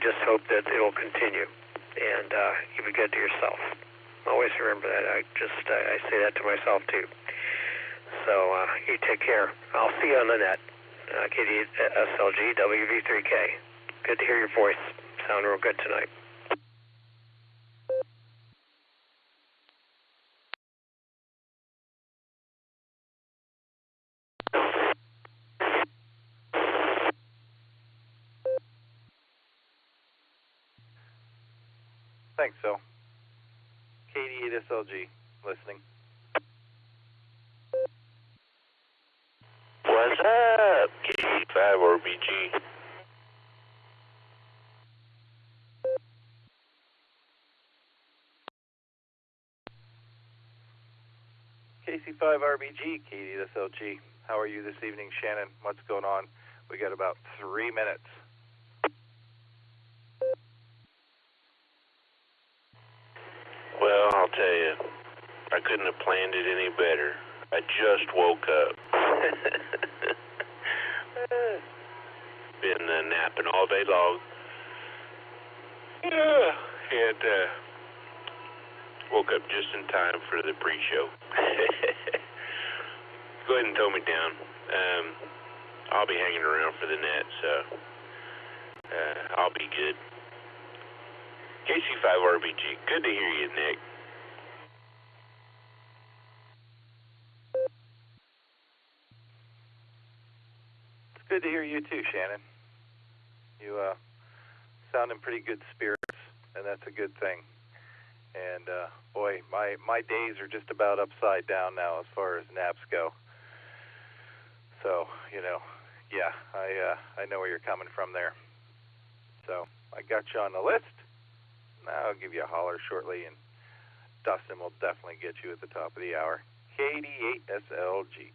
just hope that it'll continue, and you be good to yourself. Always remember that. I say that to myself too. So you take care. I'll see you on the net. KDSLG WV3K. Good to hear your voice. Sound real good tonight. Thanks, Phil. KD8SLG, listening. What's up, KD5RBG? KC5RBG, KD8SLG. How are you this evening, Shannon? What's going on? We got about 3 minutes. Well, I'll tell you, I couldn't have planned it any better. I just woke up. Been napping all day long. And woke up just in time for the pre-show. Go ahead and throw me down. I'll be hanging around for the net, so I'll be good. KC5RBG, good to hear you, Nick. It's good to hear you too, Shannon. You sound in pretty good spirits, and that's a good thing. And boy, my days are just about upside down now as far as naps go. So, yeah, I know where you're coming from there. So I got you on the list. I'll give you a holler shortly, and Dustin will definitely get you at the top of the hour. KD8SLG.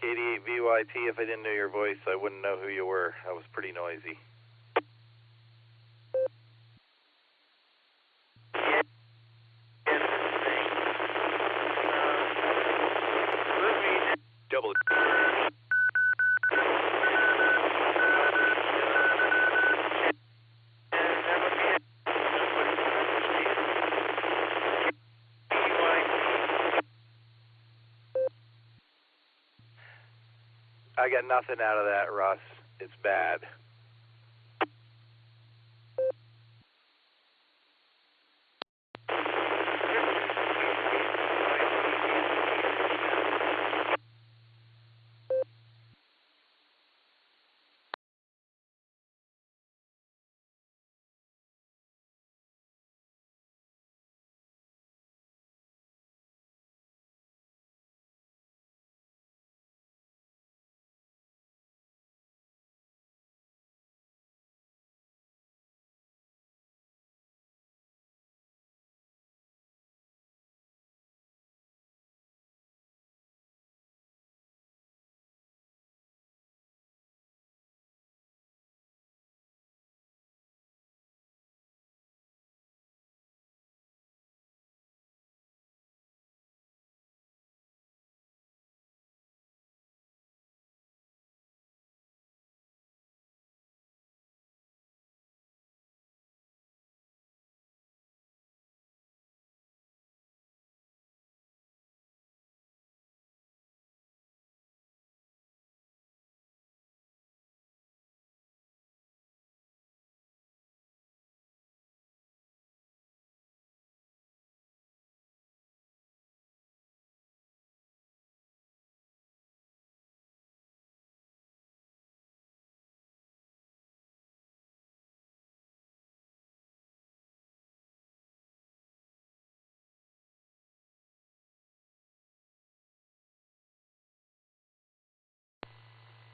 KD8VYT, if I didn't know your voice, I wouldn't know who you were. That was pretty noisy. Double. I got nothing out of that, Russ. It's bad.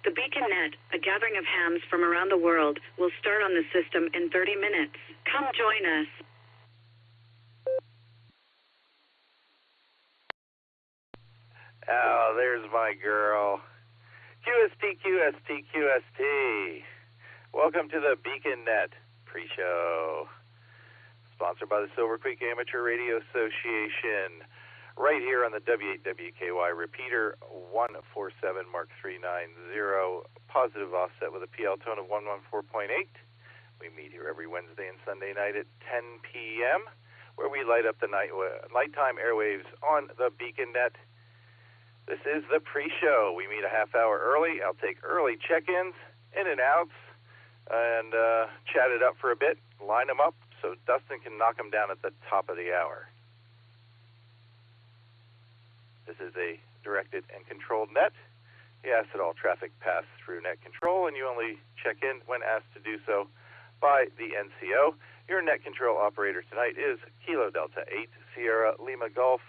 The Beacon Net, a gathering of hams from around the world, will start on the system in 30 minutes. Come join us. Oh, there's my girl. QST, QST, QST. Welcome to the BeaconNet pre-show, sponsored by the Silvercreek Amateur Radio Association, right here on the W8WKY repeater 147 Mark 390, positive offset with a PL tone of 114.8. We meet here every Wednesday and Sunday night at 10 p.m., where we light up the nighttime airwaves on the BeaconNet. This is the pre-show. We meet a half hour early. I'll take early check-ins, in and outs, and chat it up for a bit, line them up so Dustin can knock them down at the top of the hour. This is a directed and controlled net. We ask that all traffic pass through net control, and you only check in when asked to do so by the NCO. Your net control operator tonight is Kilo Delta 8 Sierra Lima Golf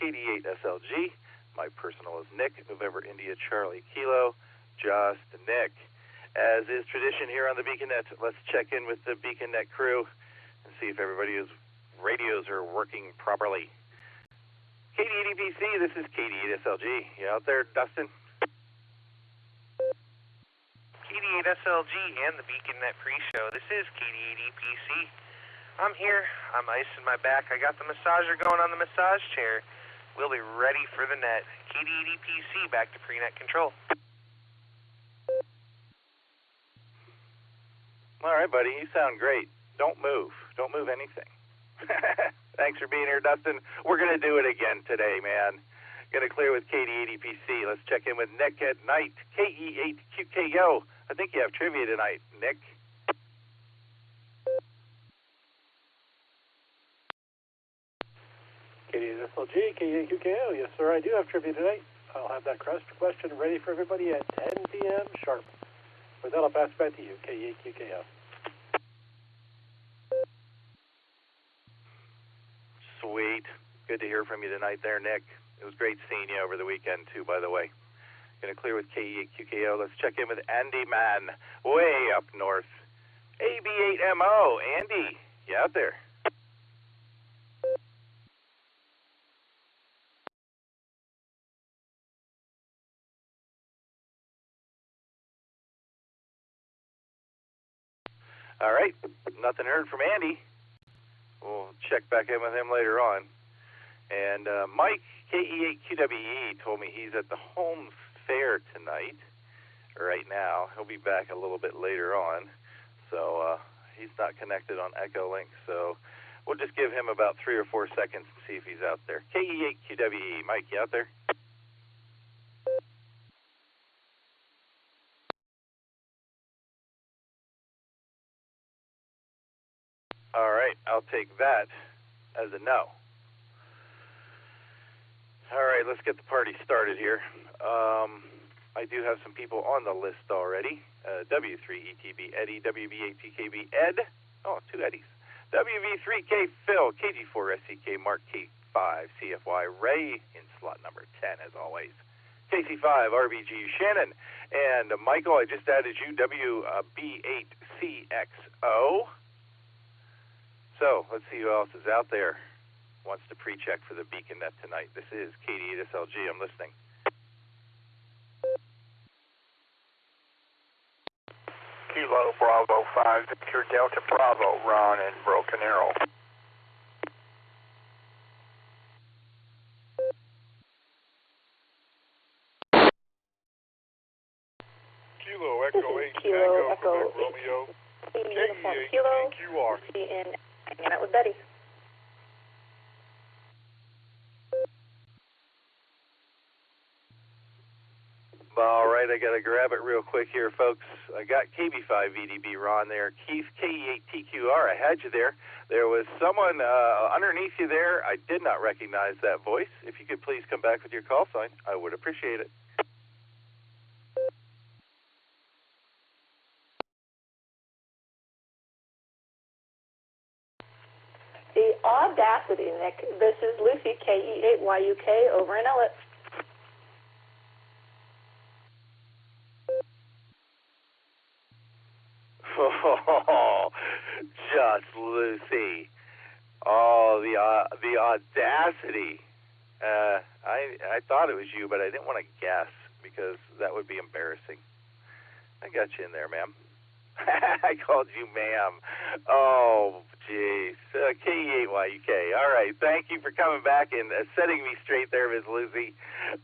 KD8 SLG. My personal is Nick, November India Charlie Kilo, just Nick. As is tradition here on the BeaconNet, let's check in with the BeaconNet crew and see if everybody's radios are working properly. KD80PC, this is KD8 SLG. You out there, Dustin? KD8 SLG and the BeaconNet pre-show. This is KD80PC. I'm here. I'm icing my back. I got the massager going on the massage chair. We'll be ready for the net. KD80PC, back to pre-net control. All right, buddy. You sound great. Don't move. Don't move anything. Thanks for being here, Dustin. We're going to do it again today, man. Going to clear with KD80PC. Let's check in with Nick at night. KE8QKO. I think you have trivia tonight, Nick. KD8SLG, KE8QKO. Yes, sir, I do have trivia tonight. I'll have that question ready for everybody at 10 p.m. sharp. With that, I'll pass it back to you, KE8QKO. Sweet. Good to hear from you tonight there, Nick. It was great seeing you over the weekend, too, by the way. Going to clear with KE8QKO. Let's check in with Andy Mann, way up north. AB8MO. Andy, you out there? All right. Nothing heard from Andy. We'll check back in with him later on. And Mike, KE8QWE, told me he's at the Holmes Fair tonight, right now. He'll be back a little bit later on. So he's not connected on Echolink. So we'll just give him about 3 or 4 seconds to see if he's out there. KE8QWE, Mike, you out there? All right, I'll take that as a no. All right, let's get the party started here. I do have some people on the list already. W3ETB Eddie, WB8TKB Ed. Oh, 2 Eddies. WV3K Phil, KG4SCK Mark K5 CFY Ray in slot number 10 as always. KC5 RBG Shannon. And Michael, I just added you, WB8CXO. So let's see who else is out there. Wants to pre-check for the BeaconNet tonight. This is KD8SLG. I'm listening. Kilo Bravo 5, Victor Delta Bravo, Ron in Broken Arrow. Kilo Echo 8 Kilo Tango, Echo Quebec Romeo, Uniform Kilo, KE8TQR. in hanging out with Betty. All right, I got to grab it real quick here, folks. I got KB5 VDB Ron there. Keith, KE8TQR, I had you there. There was someone underneath you there. I did not recognize that voice. If you could please come back with your call sign, I would appreciate it. The audacity, Nick. This is Lucy, KE8YUK, over in Ellet. Oh, just Lucy. Oh, the audacity. I thought it was you, but I didn't want to guess because that would be embarrassing. I got you in there, ma'am. I called you ma'am. Oh, jeez. KE8YUK. All right. Thank you for coming back and setting me straight there, Ms. Lucy.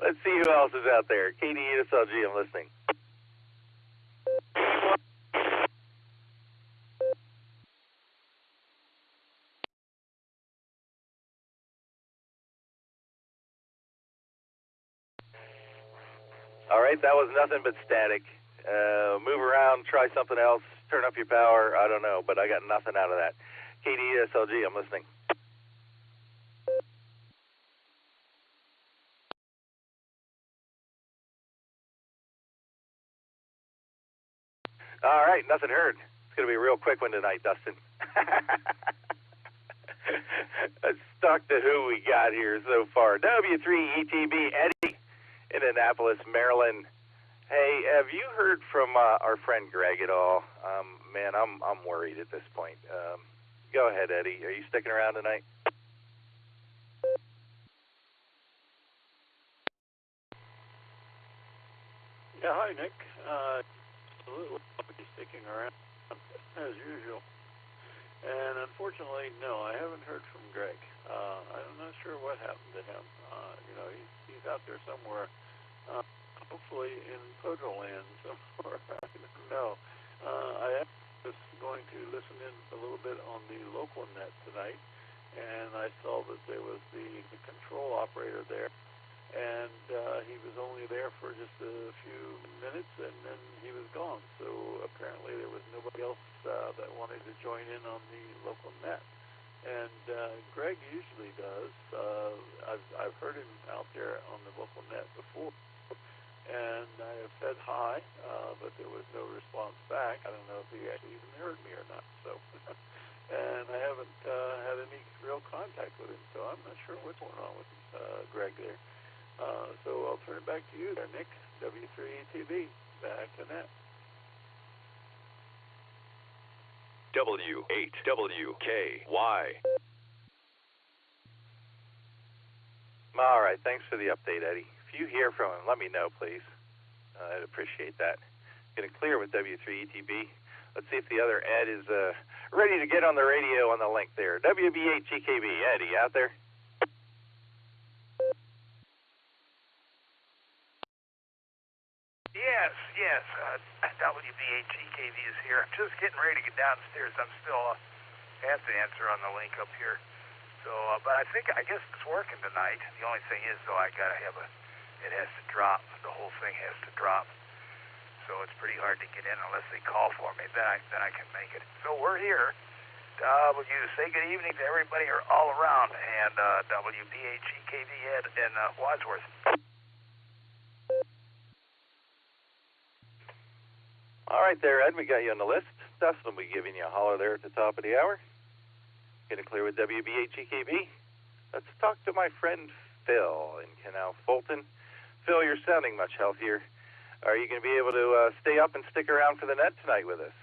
Let's see who else is out there. KD8SLG, I'm listening. All right. That was nothing but static. Move around, try something else, turn up your power. I don't know, but I got nothing out of that. KD8SLG, I'm listening. All right, nothing heard. It's going to be a real quick one tonight, Dustin. Let's talk to who we got here so far. W3ETB, Eddie in Annapolis, Maryland. Hey, have you heard from our friend Greg at all? Man, I'm worried at this point. Go ahead, Eddie. Are you sticking around tonight? Yeah, hi, Nick. Absolutely, I'll be sticking around as usual. And unfortunately, no, I haven't heard from Greg. I'm not sure what happened to him. He's out there somewhere, hopefully in Pojo Land somewhere. I don't know. I am just going to listen in a little bit on the local net tonight, and I saw that there was the control operator there. And he was only there for just a few minutes, and then he was gone. So apparently there was nobody else that wanted to join in on the local net. And Greg usually does. I've heard him out there on the local net before, and I have said hi, but there was no response back. I don't know if he actually even heard me or not. So, and I haven't had any real contact with him, so I'm not sure what's going on with Greg there. So I'll turn it back to you there, Nick. W3ETB, back to net. W8WKY. All right, thanks for the update, Eddie. If you hear from him, let me know, please. I'd appreciate that. Getting clear with W3ETB. Let's see if the other Ed is ready to get on the radio on the link there. WB8GKB, Eddie, out there? Yes. WB8GKV is here. I'm just getting ready to get downstairs. I'm still have to answer on the link up here. So, but I guess it's working tonight. The only thing is, though, I gotta have it has to drop. The whole thing has to drop. So it's pretty hard to get in unless they call for me. Then I can make it. So we're here. Say good evening to everybody all around, and WB8GKV Ed in Wadsworth. All right there, Ed, we got you on the list. Dustin will be giving you a holler there at the top of the hour. Getting clear with WB8GKB. Let's talk to my friend Phil in Canal Fulton. Phil, you're sounding much healthier. Are you going to be able to stay up and stick around for the net tonight with us?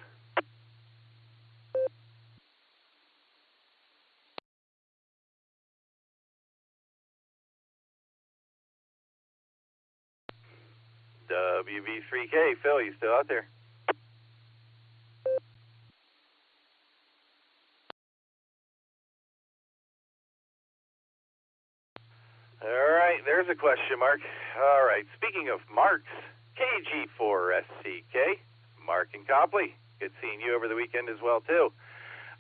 WB3K, Phil, you still out there? All right, there's a question mark. All right, speaking of marks, KG4SCK, Mark and Copley. Good seeing you over the weekend as well, too.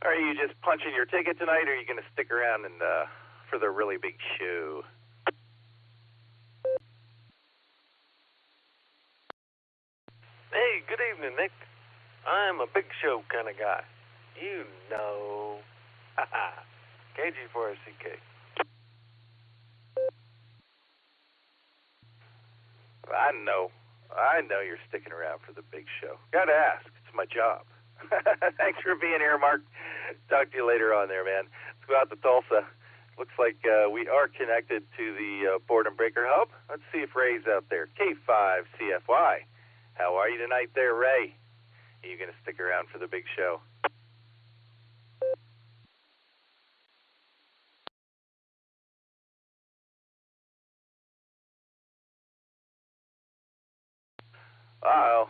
Are you just punching your ticket tonight, or are you going to stick around and for the really big show? Hey, good evening, Nick. I'm a big show kind of guy. You know. KG4SCK. I know you're sticking around for the big show. Gotta ask. It's my job. Thanks for being here, Mark. Talk to you later on there, man. Let's go out to Tulsa. Looks like we are connected to the Boredom Breaker Hub. Let's see if Ray's out there. K5CFY. How are you tonight there, Ray? Are you going to stick around for the big show? Uh-oh.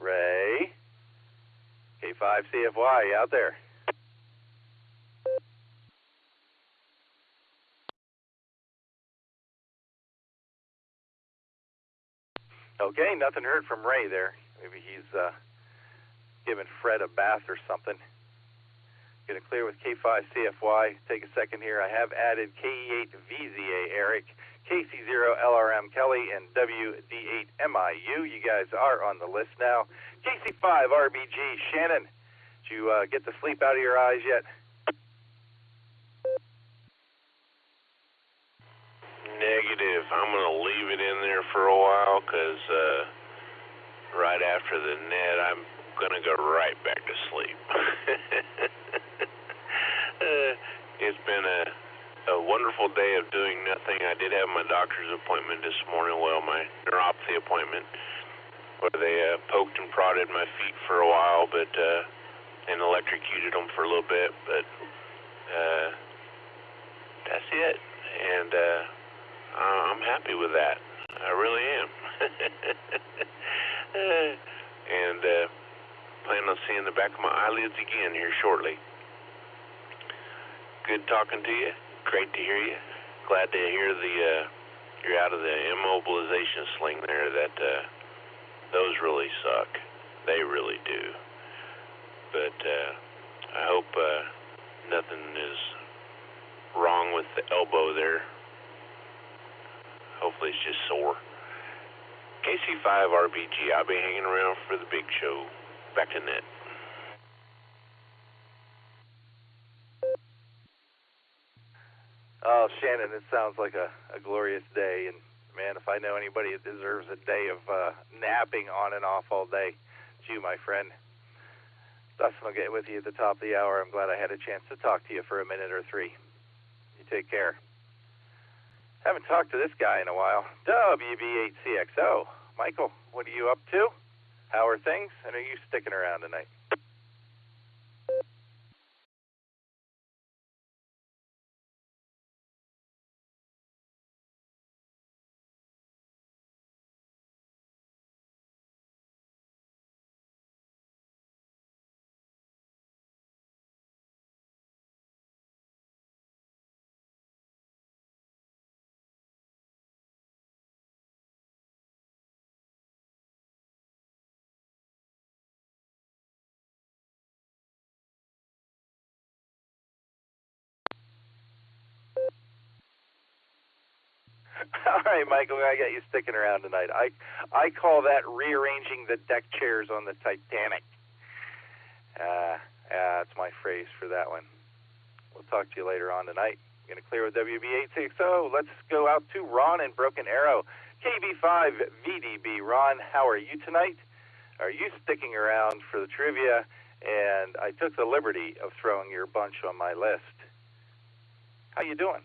Ray? K5CFY out there. Okay, nothing heard from Ray there. Maybe he's giving Fred a bath or something. Going to clear with K5CFY. Take a second here. I have added KE8VZA Eric, KC0LRM Kelly, and WD8MIU. You guys are on the list now. KC5RBG Shannon. Did you get the sleep out of your eyes yet? Negative. I'm going to leave it in there for a while because right after the net, I'm going to go right back to sleep. It's been a wonderful day of doing nothing. I did have my doctor's appointment this morning, well, my neuropathy appointment, where they poked and prodded my feet for a while, but and electrocuted them for a little bit, but that's it. And I'm happy with that. I really am. And plan on seeing the back of my eyelids again here shortly. Good talking to you. Great to hear you. Glad to hear you're out of the immobilization sling there. That those really suck. They really do. But I hope nothing is wrong with the elbow there. Hopefully it's just sore. KC5RBG, I'll be hanging around for the big show. Back to net. Oh, Shannon, it sounds like a glorious day. And, man, if I know anybody that deserves a day of napping on and off all day, it's you, my friend. Dustin will get with you at the top of the hour. I'm glad I had a chance to talk to you for a minute or three. You take care. Haven't talked to this guy in a while. WB8CXO. Michael, what are you up to? How are things? And are you sticking around tonight? All right, Michael, I got you sticking around tonight. I call that rearranging the deck chairs on the Titanic. That's my phrase for that one. We'll talk to you later on tonight. I'm going to clear with WB860. Let's go out to Ron in Broken Arrow. KB5VDB. Ron, how are you tonight? Are you sticking around for the trivia? And I took the liberty of throwing your bunch on my list. How you doing?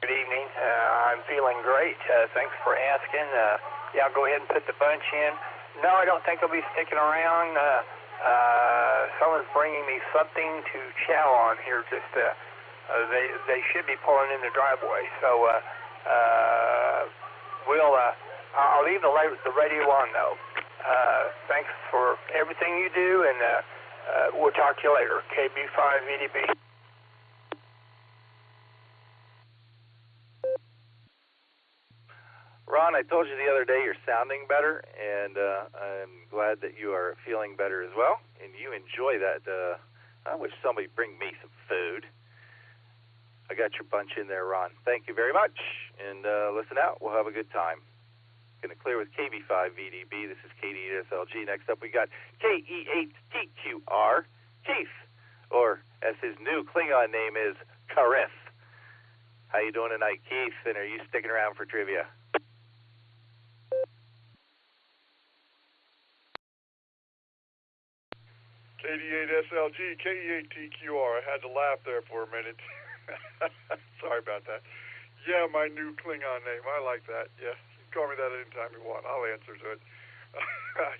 Good evening. I'm feeling great. Thanks for asking. Yeah, I'll go ahead and put the bunch in. No, I don't think I'll be sticking around. Someone's bringing me something to chow on here. Just they should be pulling in the driveway. So I'll leave the radio on though. Thanks for everything you do, and we'll talk to you later. KB5VDB. Ron, I told you the other day you're sounding better, and I'm glad that you are feeling better as well, and you enjoy that. I wish somebody bring me some food. I got your bunch in there, Ron. Thank you very much, and listen out. We'll have a good time. Going to clear with KB5VDB. This is KD8SLG. Next up, we got KE8TQR, Keith, or as his new Klingon name is, Karith. How you doing tonight, Keith, and are you sticking around for trivia? KD8SLG, KE8TQR. I had to laugh there for a minute. Sorry about that. Yeah, my new Klingon name. I like that. Yeah, you can call me that anytime you want. I'll answer to it.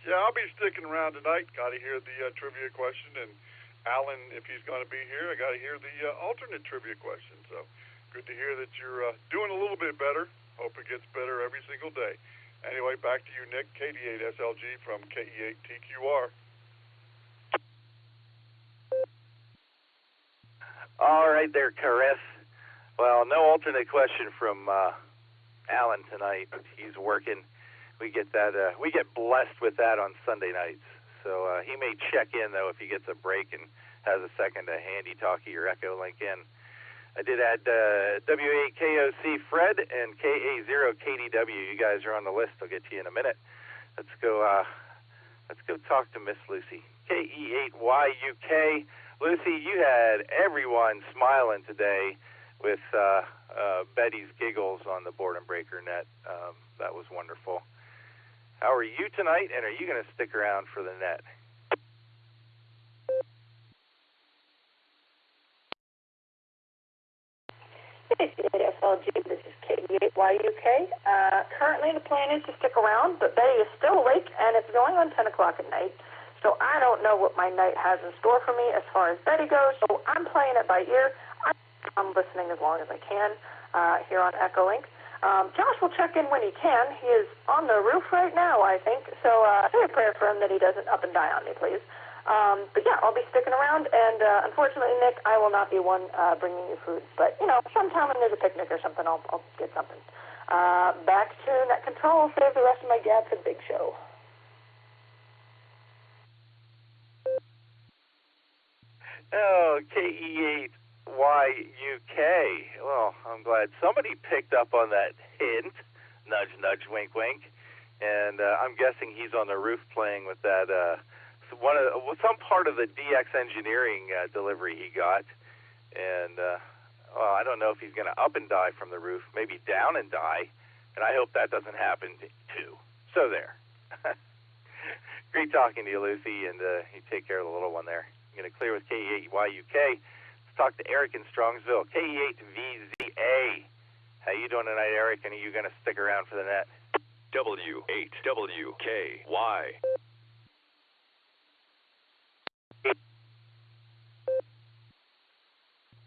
Yeah, I'll be sticking around tonight. Got to hear the trivia question. And Alan, if he's going to be here, I got to hear the alternate trivia question. So good to hear that you're doing a little bit better. Hope it gets better every single day. Anyway, back to you, Nick. KD8SLG from KE8TQR. All right there, Caress. Well, no alternate question from Alan tonight. He's working. We get that. We get blessed with that on Sunday nights. So he may check in though if he gets a break and has a second to handy talkie or Echolink in. I did add W8KOC Fred and KA0KDW. You guys are on the list. I'll get to you in a minute. Let's go talk to Miss Lucy. KE8YUK. Lucy, you had everyone smiling today with Betty's giggles on the Board and Breaker net. That was wonderful. How are you tonight, and are you going to stick around for the net? SLG, this is KD8YUK. Currently the plan is to stick around, but Betty is still awake, and it's going on 10 o'clock at night. So I don't know what my night has in store for me as far as Betty goes, so I'm playing it by ear. I'm listening as long as I can here on Echolink. Josh will check in when he can. He is on the roof right now, I think, so say a prayer for him that he doesn't up and die on me, please. But yeah, I'll be sticking around, and unfortunately, Nick, I will not be one bringing you food. But, you know, sometime when there's a picnic or something, I'll get something. Back to net control. Save the rest of my gab for the big show. Oh, KE8YUK. Well, I'm glad somebody picked up on that hint. Nudge, nudge, wink, wink. And I'm guessing he's on the roof playing with that some part of the DX engineering delivery he got. And well, I don't know if he's going to up and die from the roof, maybe down and die. And I hope that doesn't happen too. So there. Great talking to you, Lucy, and you take care of the little one there. I'm going to clear with KE8YUK. Let's talk to Eric in Strongsville. KE8VZA. How you doing tonight, Eric? And are you going to stick around for the net? W8WKY.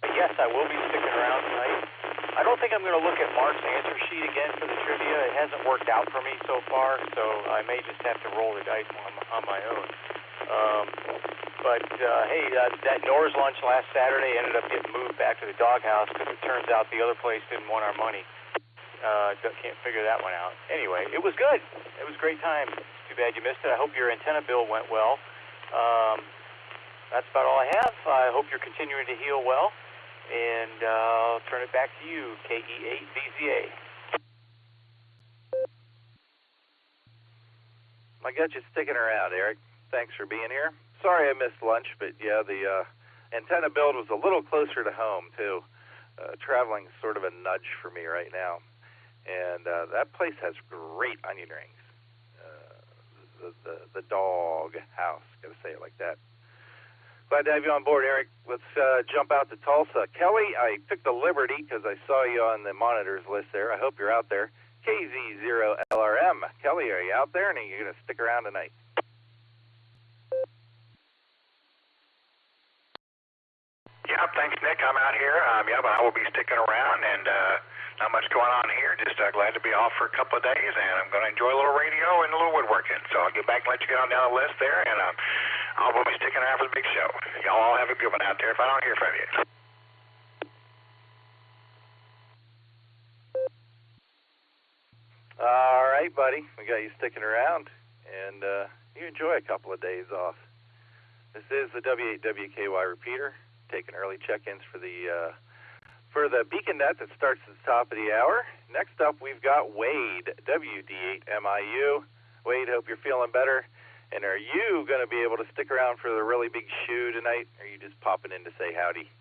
Yes, I will be sticking around tonight. I don't think I'm going to look at Mark's answer sheet again for the trivia. It hasn't worked out for me so far, so I may just have to roll the dice on my own. But hey, that Nor's lunch last Saturday ended up getting moved back to the doghouse because it turns out the other place didn't want our money. Can't figure that one out. Anyway, it was good. It was a great time. Too bad you missed it. I hope your antenna bill went well. That's about all I have. I hope you're continuing to heal well. And I'll turn it back to you, KE8VZA. I got you sticking around, Eric. Thanks for being here. Sorry I missed lunch, but yeah, the antenna build was a little closer to home, too. Traveling's sort of a nudge for me right now. And that place has great onion rings. The dog house, got to say it like that. Glad to have you on board, Eric. Let's jump out to Tulsa. Kelly, I took the liberty because I saw you on the monitors list there. I hope you're out there. KZ0LRM. Kelly, are you out there, and are you going to stick around tonight? Yeah, thanks, Nick. I'm out here. Yeah, but I will be sticking around, and not much going on here. Just glad to be off for a couple of days, and I'm going to enjoy a little radio and a little woodworking. So I'll get back and let you get on down the list there, and I'll be sticking around for the big show. Y'all all have a good one out there if I don't hear from you. All right, buddy. We got you sticking around, and you enjoy a couple of days off. This is the W8WKY repeater, taking early check-ins for the beacon net that starts at the top of the hour. Next up, we've got Wade, WD8MIU. Wade, hope you're feeling better. And are you going to be able to stick around for the really big shoe tonight, or are you just popping in to say howdy?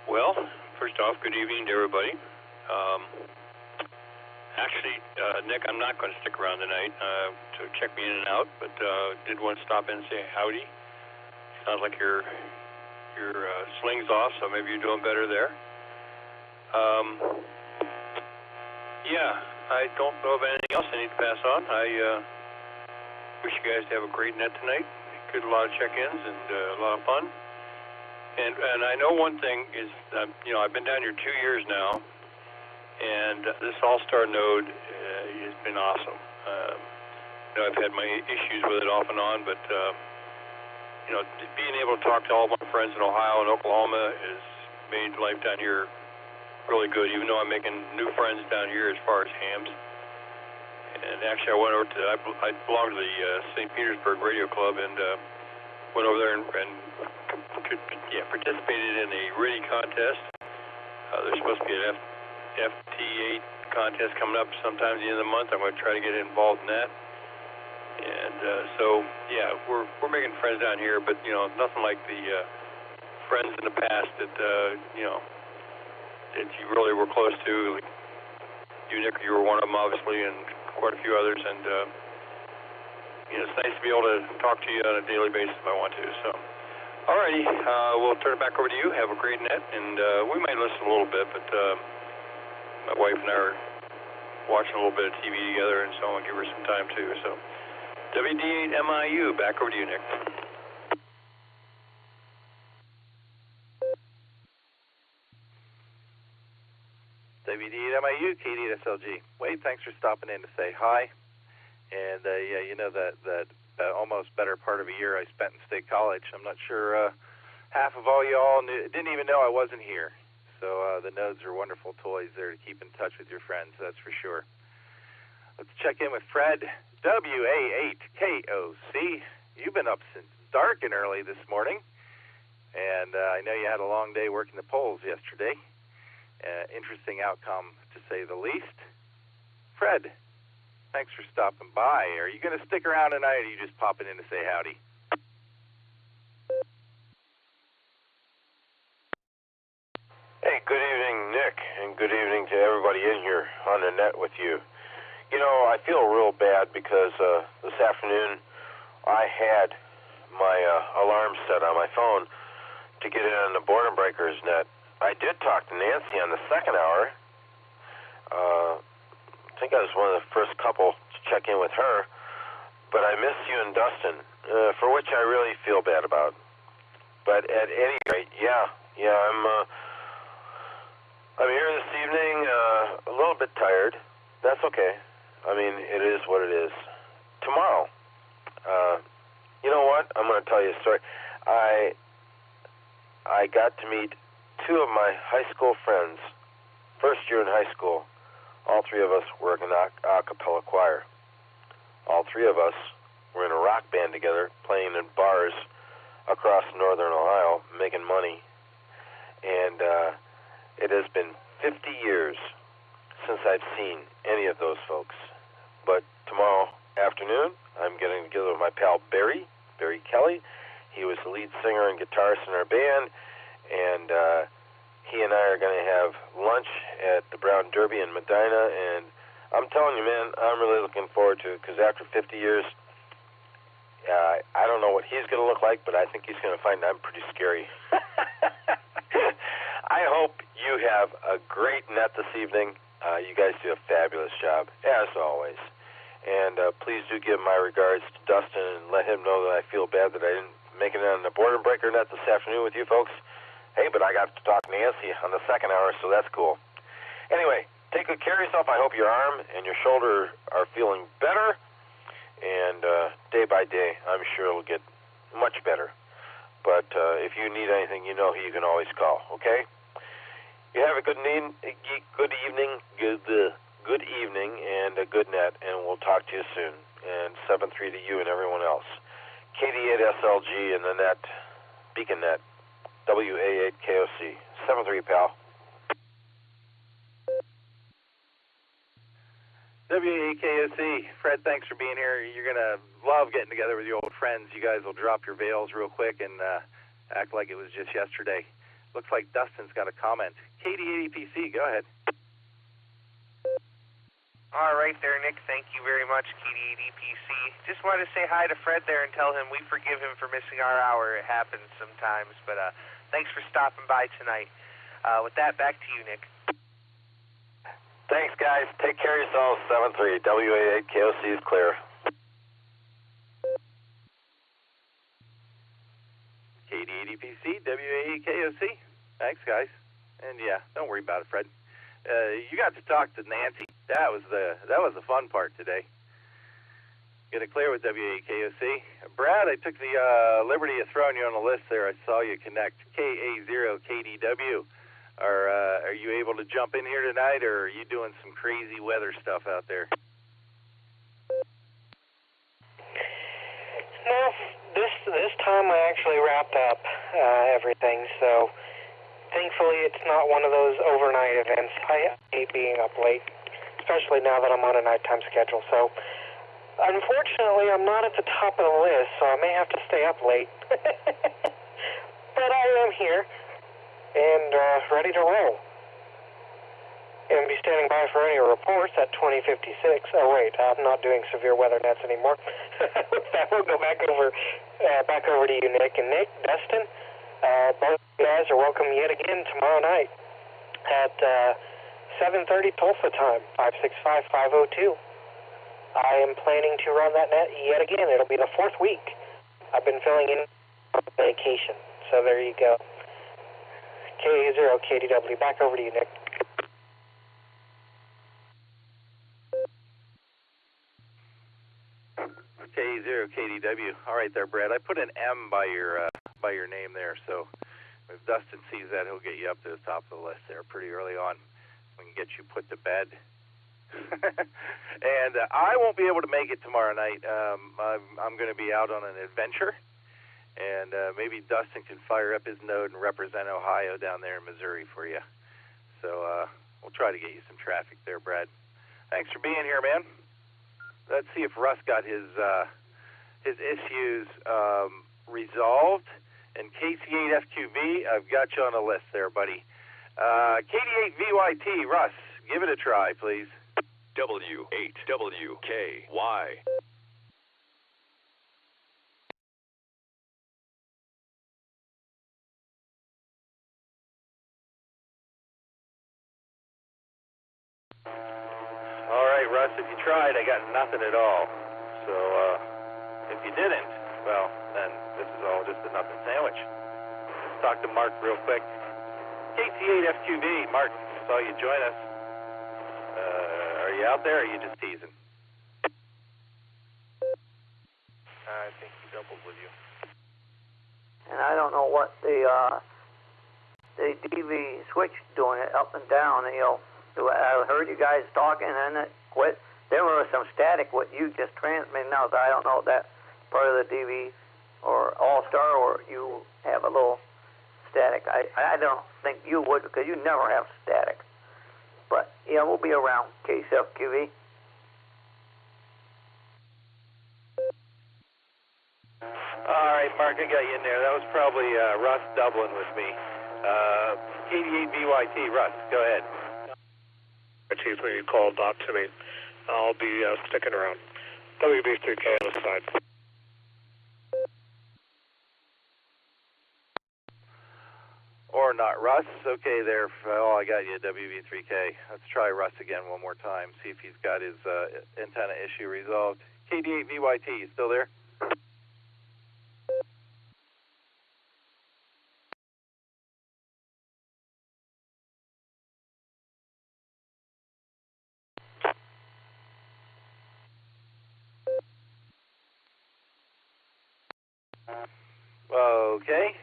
Well, first off, good evening to everybody. Actually, Nick, I'm not going to stick around tonight to check me in and out, but did want to stop in and say howdy. Sounds like your sling's off, so maybe you're doing better there. Yeah, I don't know of anything else I need to pass on. I wish you guys to have a great net tonight. Good, a lot of check-ins and a lot of fun. And I know one thing is, I've been down here 2 years now, and this Allstar Node has been awesome. I've had my issues with it off and on, but being able to talk to all my friends in Ohio and Oklahoma has made life down here really good, even though I'm making new friends down here as far as hams. And actually, I belong to the St. Petersburg Radio Club, and went over there and participated in a reading contest. There's supposed to be an FT8 contest coming up sometime at the end of the month. I'm going to try to get involved in that. And we're making friends down here, but nothing like the friends in the past that that you really were close to. You, Nick, you were one of them, obviously, and quite a few others. And it's nice to be able to talk to you on a daily basis if I want to. So, alrighty, we'll turn it back over to you. Have a great net, and we might listen a little bit, but my wife and I are watching a little bit of TV together, and so I want to give her some time too. So, WD8MIU, back over to you, Nick. WD8MIU, KD8SLG. Wade, thanks for stopping in to say hi. And that almost better part of a year I spent in State College. I'm not sure half of all y'all didn't even know I wasn't here. So the nodes are wonderful toys there to keep in touch with your friends, that's for sure. Let's check in with Fred, WA8KOC. You've been up since dark and early this morning, and I know you had a long day working the polls yesterday. Interesting outcome, to say the least. Fred, thanks for stopping by. Are you going to stick around tonight, or are you just popping in to say howdy? Hey, good evening, Nick, and good evening to everybody in here on the net with you. I feel real bad because this afternoon I had my alarm set on my phone to get in on the Board and Breakers net. I did talk to Nancy on the second hour. I think I was one of the first couple to check in with her, but I missed you and Dustin, for which I really feel bad about. But at any rate, I'm here this evening, a little bit tired. That's okay. I mean, it is what it is. Tomorrow, you know what? I'm going to tell you a story. I got to meet two of my high school friends, first year in high school. All three of us were in an a cappella choir. All three of us were in a rock band together, playing in bars across northern Ohio, making money. And it has been 50 years since I've seen any of those folks. But tomorrow afternoon, I'm getting together with my pal Barry Kelly. He was the lead singer and guitarist in our band, and he and I are going to have lunch at the Brown Derby in Medina, and I'm telling you, man, I'm really looking forward to it, because after 50 years, I don't know what he's going to look like, but I think he's going to find I'm pretty scary. I hope you have a great net this evening. You guys do a fabulous job, as always. And please do give my regards to Dustin and let him know that I feel bad that I didn't make it on the Board and Breaker net this afternoon with you folks. Hey, but I got to talk to Nancy on the second hour, so that's cool. Anyway, take good care of yourself. I hope your arm and your shoulder are feeling better. And day by day, I'm sure it'll get much better. But if you need anything, you know who you can always call, okay? You have a good evening, and a good net, and we'll talk to you soon. And 7-3 to you and everyone else. KD8SLG and the net, Beacon Net, WA8KOC. 7-3, pal. WA8KOC. Fred, thanks for being here. You're going to love getting together with your old friends. You guys will drop your veils real quick and act like it was just yesterday. Looks like Dustin's got a comment. KD8PC, go ahead. All right there, Nick. Thank you very much, KD8PC. Just wanted to say hi to Fred there and tell him we forgive him for missing our hour. It happens sometimes, but thanks for stopping by tonight. With that, back to you, Nick. Thanks, guys. Take care of yourselves. 7-3. WA8KOC is clear. KD80PC, WAEKOC. Thanks, guys. And yeah, don't worry about it, Fred. You got to talk to Nancy. That was the fun part today. Get it clear with WAKOC. Brad, I took the liberty of throwing you on the list there. I saw you connect KA0KDW. Are you able to jump in here tonight, or are you doing some crazy weather stuff out there? No, this time I actually wrapped up everything, so thankfully it's not one of those overnight events. I hate being up late, especially now that I'm on a nighttime schedule. So unfortunately I'm not at the top of the list, so I may have to stay up late. But I am here and ready to roll. And be standing by for any reports at 2056. Oh wait, I'm not doing severe weather nets anymore. With that, we'll go back over to you, Nick. And Nick, Dustin, both you guys are welcome yet again tomorrow night at 7:30 Tulsa time, 565-502. I am planning to run that net yet again. It'll be the 4th week. I've been filling in on vacation, so there you go. KA0KDW, back over to you, Nick. K0KDW. All right there, Brad. I put an M by your name there, so if Dustin sees that, he'll get you up to the top of the list there pretty early on. We can get you put to bed. And I won't be able to make it tomorrow night. I'm going to be out on an adventure, and maybe Dustin can fire up his node and represent Ohio down there in Missouri for you. So we'll try to get you some traffic there, Brad. Thanks for being here, man. Let's see if Russ got his issues resolved. And KC8FQV, I've got you on the list there, buddy. KD8VYT, Russ, give it a try, please. W8WKY. All right, Russ, if you tried, I got nothing at all. So if you didn't, well, then this is all just a nothing sandwich. Talk to Mark real quick. KT8FQB, Mark, saw you join us. Are you out there, or are you just teasing? I think he doubled with you. And I don't know what the DV switch doing it up and down. You know, I heard you guys talking, and then it quit. There was some static. What you just transmitted now, so I don't know if that's part of the DV or Allstar, or you have a little static. I don't think you would, because you never have static. But yeah, we'll be around. KCFQV. All right, Mark, I got you in there. That was probably Russ doubling with me. KD8BYT, Russ, go ahead. Chief, when you called out to me, I'll be sticking around. WB3K on the side. Or not, Russ. Okay, there. Oh, I got you, WB3K. Let's try Russ again one more time, see if he's got his antenna issue resolved. KD8VYT, you still there? Okay.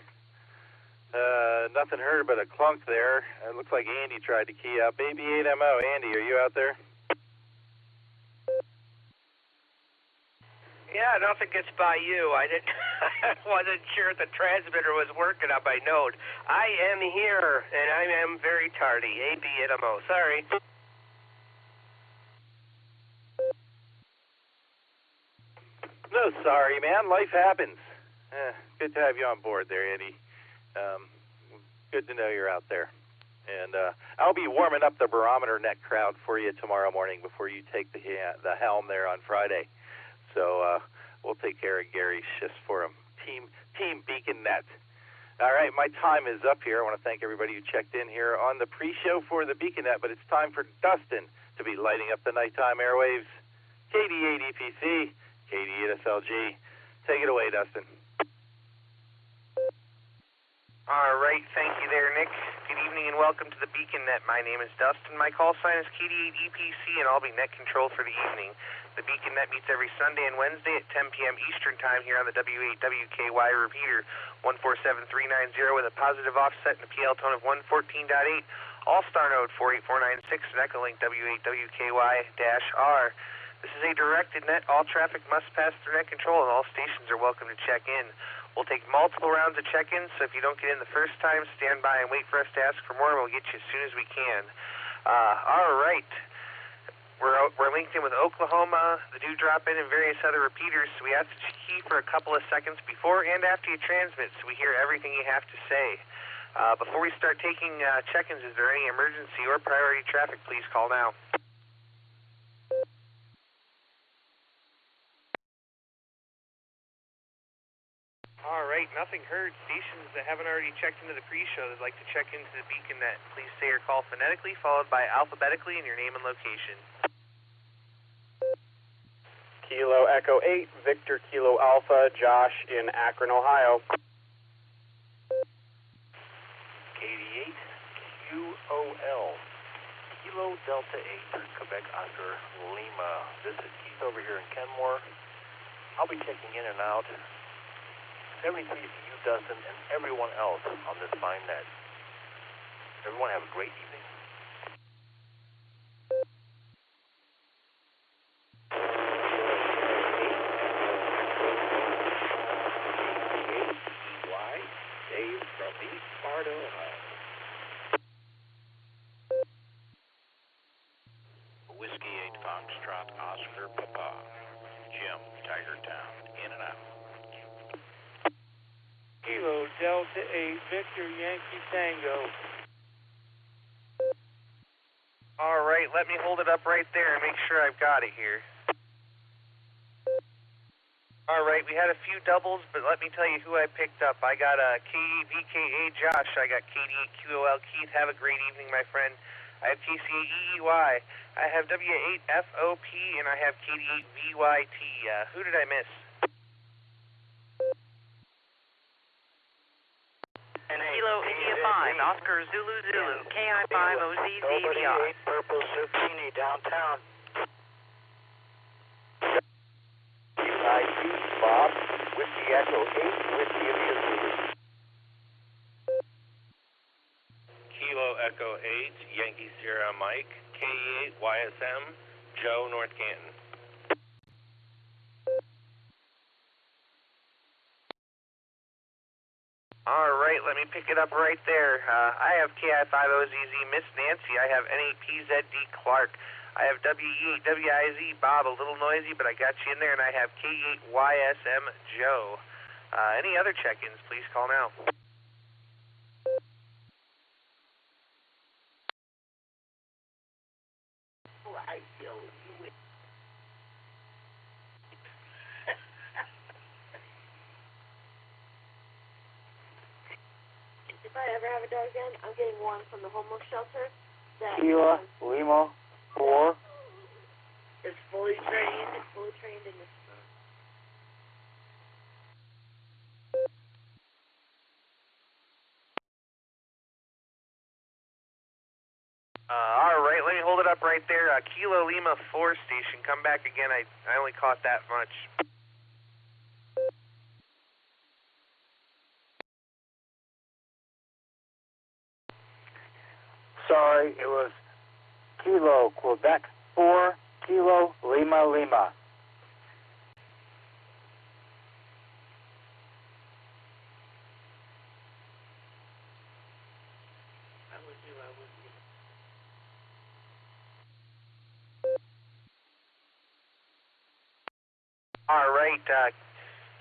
Nothing heard but a clunk there. It looks like Andy tried to key up. Baby 8MO, Andy, are you out there? Yeah, nothing gets by you. I wasn't sure if the transmitter was working on my node. I am here, and I am very tardy. AB 8MO, sorry. No, sorry, man. Life happens. Good to have you on board there, Andy. Good to know you're out there. And I'll be warming up the barometer net crowd for you tomorrow morning before you take the helm there on Friday. So we'll take care of Gary's shifts for him. Team Beacon Net. All right, my time is up here. I want to thank everybody who checked in here on the pre-show for the Beacon Net, but it's time for Dustin to be lighting up the nighttime airwaves. KD8EPC, KD8SLG. Take it away, Dustin. All right, thank you there, Nick. Good evening and welcome to the Beacon Net. My name is Dustin. My call sign is KD8EPC, and I'll be net control for the evening. The Beacon Net meets every Sunday and Wednesday at 10 p.m. Eastern Time here on the W8WKY repeater 147390 with a positive offset and a PL tone of 114.8. Allstar Node 48496 and Echolink W8WKY-R. This is a directed net. All traffic must pass through net control, and all stations are welcome to check in. We'll take multiple rounds of check-ins, so if you don't get in the first time, stand by and wait for us to ask for more, and we'll get you as soon as we can. All right. We're linked in with Oklahoma, the Dewdrop-In, and various other repeaters, so we ask that you key for a couple of seconds before and after you transmit so we hear everything you have to say. Before we start taking check-ins, is there any emergency or priority traffic? Please call now. All right, nothing heard. Stations that haven't already checked into the pre-show that'd like to check into the Beacon Net, please say your call phonetically, followed by alphabetically, and your name and location. Kilo Echo 8, Victor Kilo Alpha, Josh in Akron, Ohio. KD8, QOL, Kilo Delta 8, Quebec Oscar, Lima. This is Keith over here in Kenmore. I'll be checking in and out. 73 to you, Dustin, and everyone else on this fine net. Everyone have a great evening. Dave from East Sparta, Ohio. Whiskey 8 Foxtrot Oscar Papa. Jim, Tiger Town, in and out. Kilo Delta 8, Victor Yankee Tango. All right, let me hold it up right there and make sure I've got it here. All right, we had a few doubles, but let me tell you who I picked up. I got KVKA Josh. I got KD8QOL Keith. Have a great evening, my friend. I have KC8EEY. I have W8FOP, and I have KD8VYT. Who did I miss? Kilo India 5, Oscar Zulu Zulu, KI5OZZVR. Purple Zucchini downtown. ID Bob, Whiskey Echo 8, Whiskey India Zulu. Kilo Echo 8, Yankee Sierra Mike, K8 YSM, Joe, North Canton. All right, let me pick it up right there. I have KI5OZZ Miss Nancy. I have NAPZD Clark. I have WE8WIZ Bob, a little noisy, but I got you in there, and I have K8YSM Joe. Any other check-ins, please call now. Right, yo. If I ever have a dog again, I'm getting one from the homeless shelter that Kilo Lima 4. is fully trained in this. All right, let me hold it up right there. Kilo Lima 4 station, come back again. I only caught that much. Sorry, it was Kilo Quebec 4, Kilo Lima Lima. All right,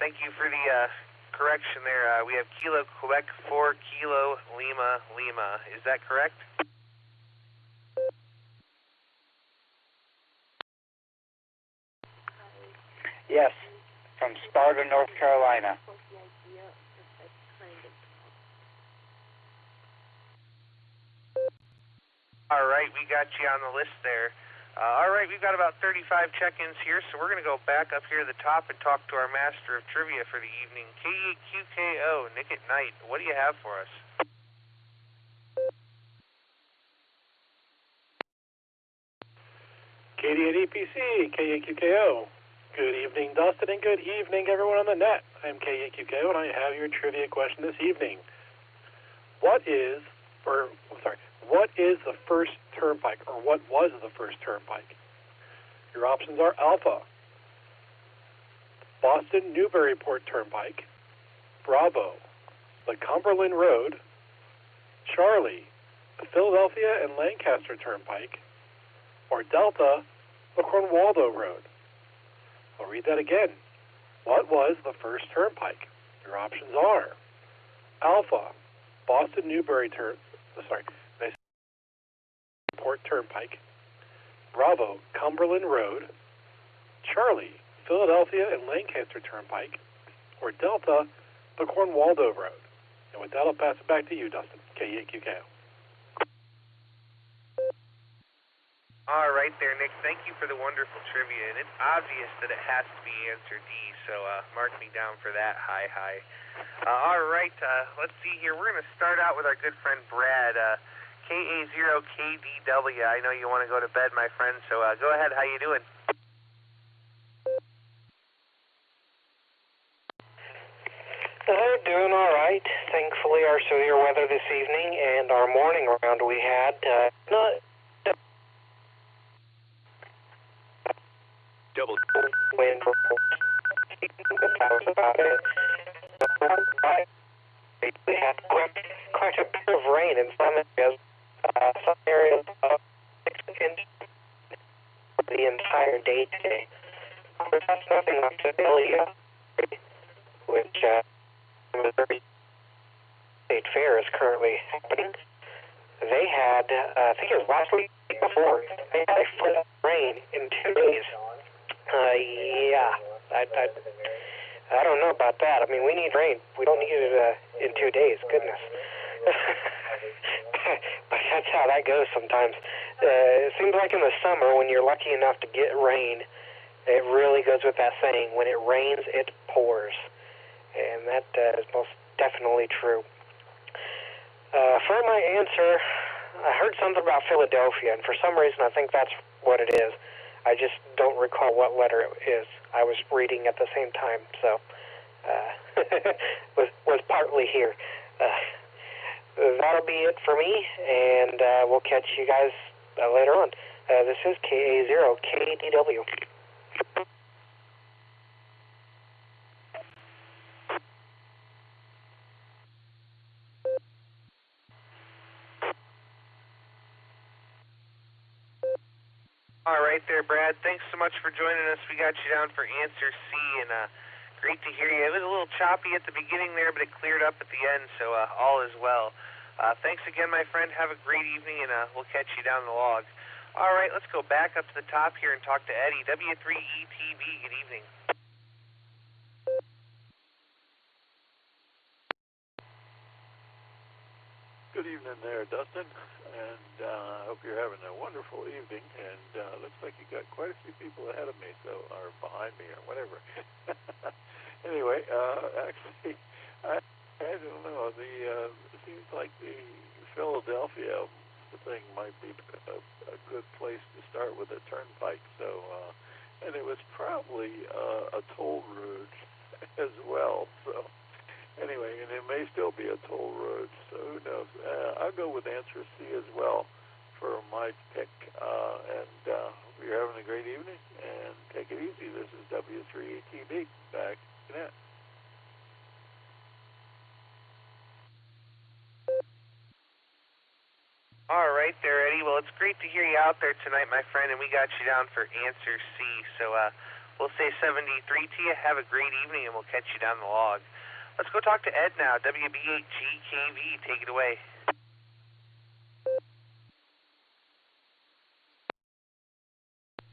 thank you for the correction there. We have Kilo Quebec 4, Kilo Lima Lima. Is that correct? Yes, from Sparta, North Carolina. All right, we got you on the list there. All right, we've got about 35 check-ins here, so we're going to go back up here to the top and talk to our master of trivia for the evening, KAQKO, Nick at Night. What do you have for us? KD8EPC, KAQKO. Good evening, Dustin, and good evening, everyone on the net. I'm KAQKO, and I have your trivia question this evening. What is the first turnpike, or what was the first turnpike? Your options are Alpha, Boston Newburyport Turnpike, Bravo, the Cumberland Road, Charlie, the Philadelphia and Lancaster Turnpike, or Delta, the Cornwaldo Road. I'll read that again. What was the first turnpike? Your options are Alpha, Boston Newburyport Turnpike, Bravo, Cumberland Road, Charlie, Philadelphia and Lancaster Turnpike, or Delta, the Cornwaldo Road. And with that, I'll pass it back to you, Dustin. KAQKO. All right there, Nick. Thank you for the wonderful trivia. And it's obvious that it has to be answer D, so mark me down for that. Hi. All right, let's see here. We're going to start out with our good friend Brad, KA0KDW. I know you want to go to bed, my friend, so go ahead. How you doing? Doing all right. Thankfully, our severe weather this evening and our morning round we had, not double wind. About it. We had quite a bit of rain in some areas. Some areas of 6 inches for the entire day today. But that's nothing like Sedalia, which Missouri State Fair is currently happening. They had, I think it was last week before, they had a foot of rain in 2 days. I don't know about that. I mean, we need rain. We don't need it in 2 days. Goodness. But that's how that goes sometimes. It seems like in the summer, when you're lucky enough to get rain, it really goes with that saying, when it rains, it pours. And that is most definitely true. For my answer, I heard something about Philadelphia, and for some reason I think that's what it is. I just don't recall what letter it is. I was reading at the same time, so was partly here. That'll be it for me, and we'll catch you guys later on. This is KA0KDW. All right there, Brad. Thanks so much for joining us. We got you down for answer C, and great to hear you. It was a little choppy at the beginning there, but it cleared up at the end, so all is well. Thanks again, my friend. Have a great evening, and we'll catch you down the log. All right, let's go back up to the top here and talk to Eddie. W3ETV, good evening. Good evening there, Dustin, and I hope you're having a wonderful evening, and looks like you got quite a few people ahead of me, or behind me, or whatever. Anyway, actually, I don't know, it seems like the Philadelphia thing might be a good place to start with a turnpike, so, and it was probably a toll road as well, so. Anyway, and it may still be a toll road, so who knows. I'll go with answer C as well for my pick. And hope you're having a great evening, and take it easy. This is W3ATB. Back to net. All right there, Eddie. Well, it's great to hear you out there tonight, my friend, and we got you down for answer C. So we'll say 73 to you. Have a great evening, and we'll catch you down the log. Let's go talk to Ed now. WB8GKV, take it away.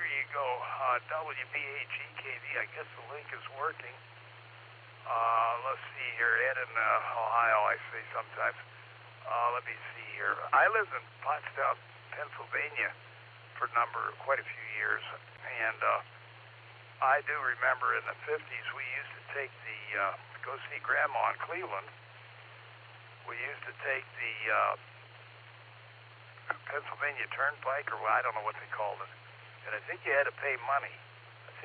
Here you go. WB8GKV, I guess the link is working. Let's see here. Ed in Ohio, I say sometimes. Let me see here. I live in Pottstown, Pennsylvania, for quite a few years, and I do remember in the 50s we used to take go see Grandma in Cleveland. We used to take the Pennsylvania Turnpike, or I don't know what they called it, and I think you had to pay money.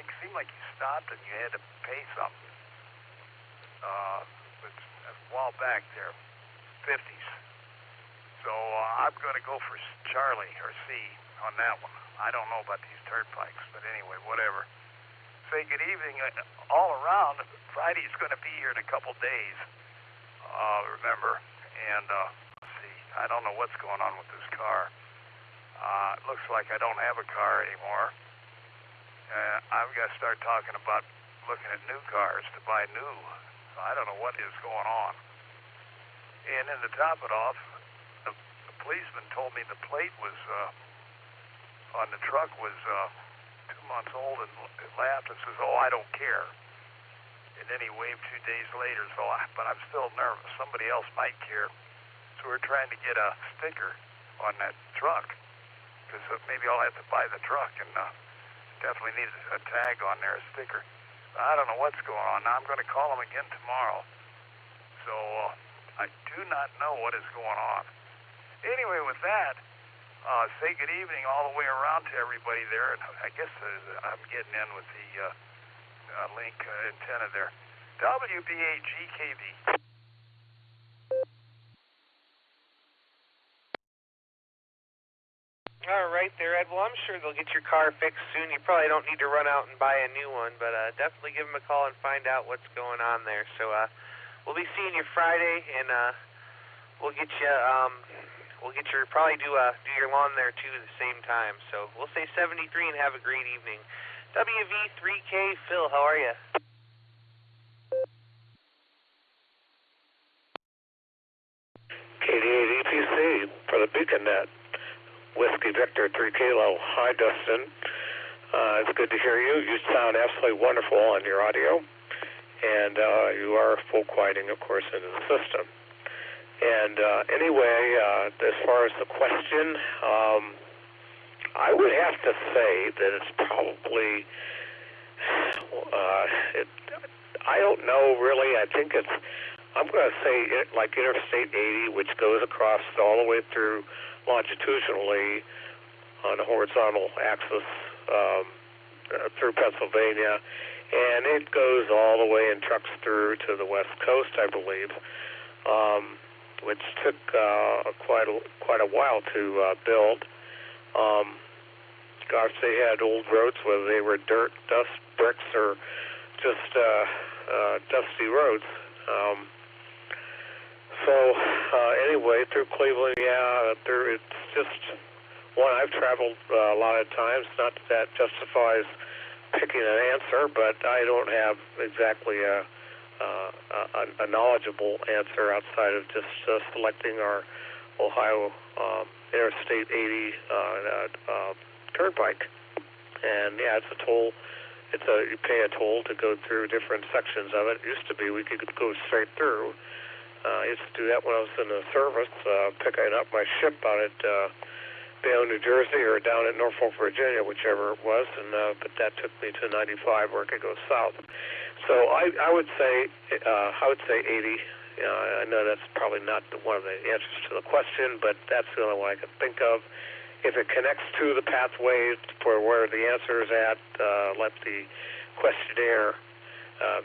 It seemed like you stopped and you had to pay something. But a while back there, 50s. So I'm going to go for Charlie or C on that one. I don't know about these turnpikes, but anyway, whatever. Say good evening all around. Friday's going to be here in a couple days, remember. And let's see, I don't know what's going on with this car. It looks like I don't have a car anymore. I've got to start talking about looking at new cars to buy new. I don't know what is going on. And then to top it off, the policeman told me the plate was on the truck was 2 months old, and laughed and says, "Oh, I don't care." And then he waved 2 days later. But I'm still nervous. Somebody else might care. So we're trying to get a sticker on that truck, because maybe I'll have to buy the truck, and definitely need a tag on there, a sticker. I don't know what's going on. Now I'm going to call him again tomorrow. So I do not know what is going on. Anyway, with that, say good evening all the way around to everybody there. And I guess I'm getting in with the link antenna there. WBAGKV. All right there, Ed. Well, I'm sure they'll get your car fixed soon. You probably don't need to run out and buy a new one, but definitely give them a call and find out what's going on there. So we'll be seeing you Friday, and we'll get you probably do your lawn there too at the same time. So we'll say 73 and have a great evening. WV3K Phil, how are you? KD8EPC for the Beacon Net. Whiskey Victor 3 Kilo. Hi, Dustin. It's good to hear you. You sound absolutely wonderful on your audio, and you are full quieting, of course, into the system. And anyway, as far as the question, I would have to say that it's probably, I don't know really. I think I'm going to say like Interstate 80, which goes across all the way through longitudinally on the horizontal axis through Pennsylvania, and it goes all the way and trucks through to the west coast, I believe, which took quite a while to build. Gosh, they had old roads whether they were dirt, dust, bricks, or just dusty roads. So anyway, through Cleveland, it's just one I've traveled a lot of times. Not that justifies picking an answer, but I don't have exactly a knowledgeable answer outside of just selecting our Ohio Interstate 80 turnpike. And it's a toll. You pay a toll to go through different sections of it. It used to be we could go straight through. I used to do that when I was in the service, picking up my ship out at Bayonne, New Jersey, or down at Norfolk, Virginia, whichever it was. And but that took me to 95, where I could go south. So I would say 80. I know that's probably not one of the answers to the question, but that's the only one I can think of. If it connects to the pathway for where the answer is at, let the questionnaire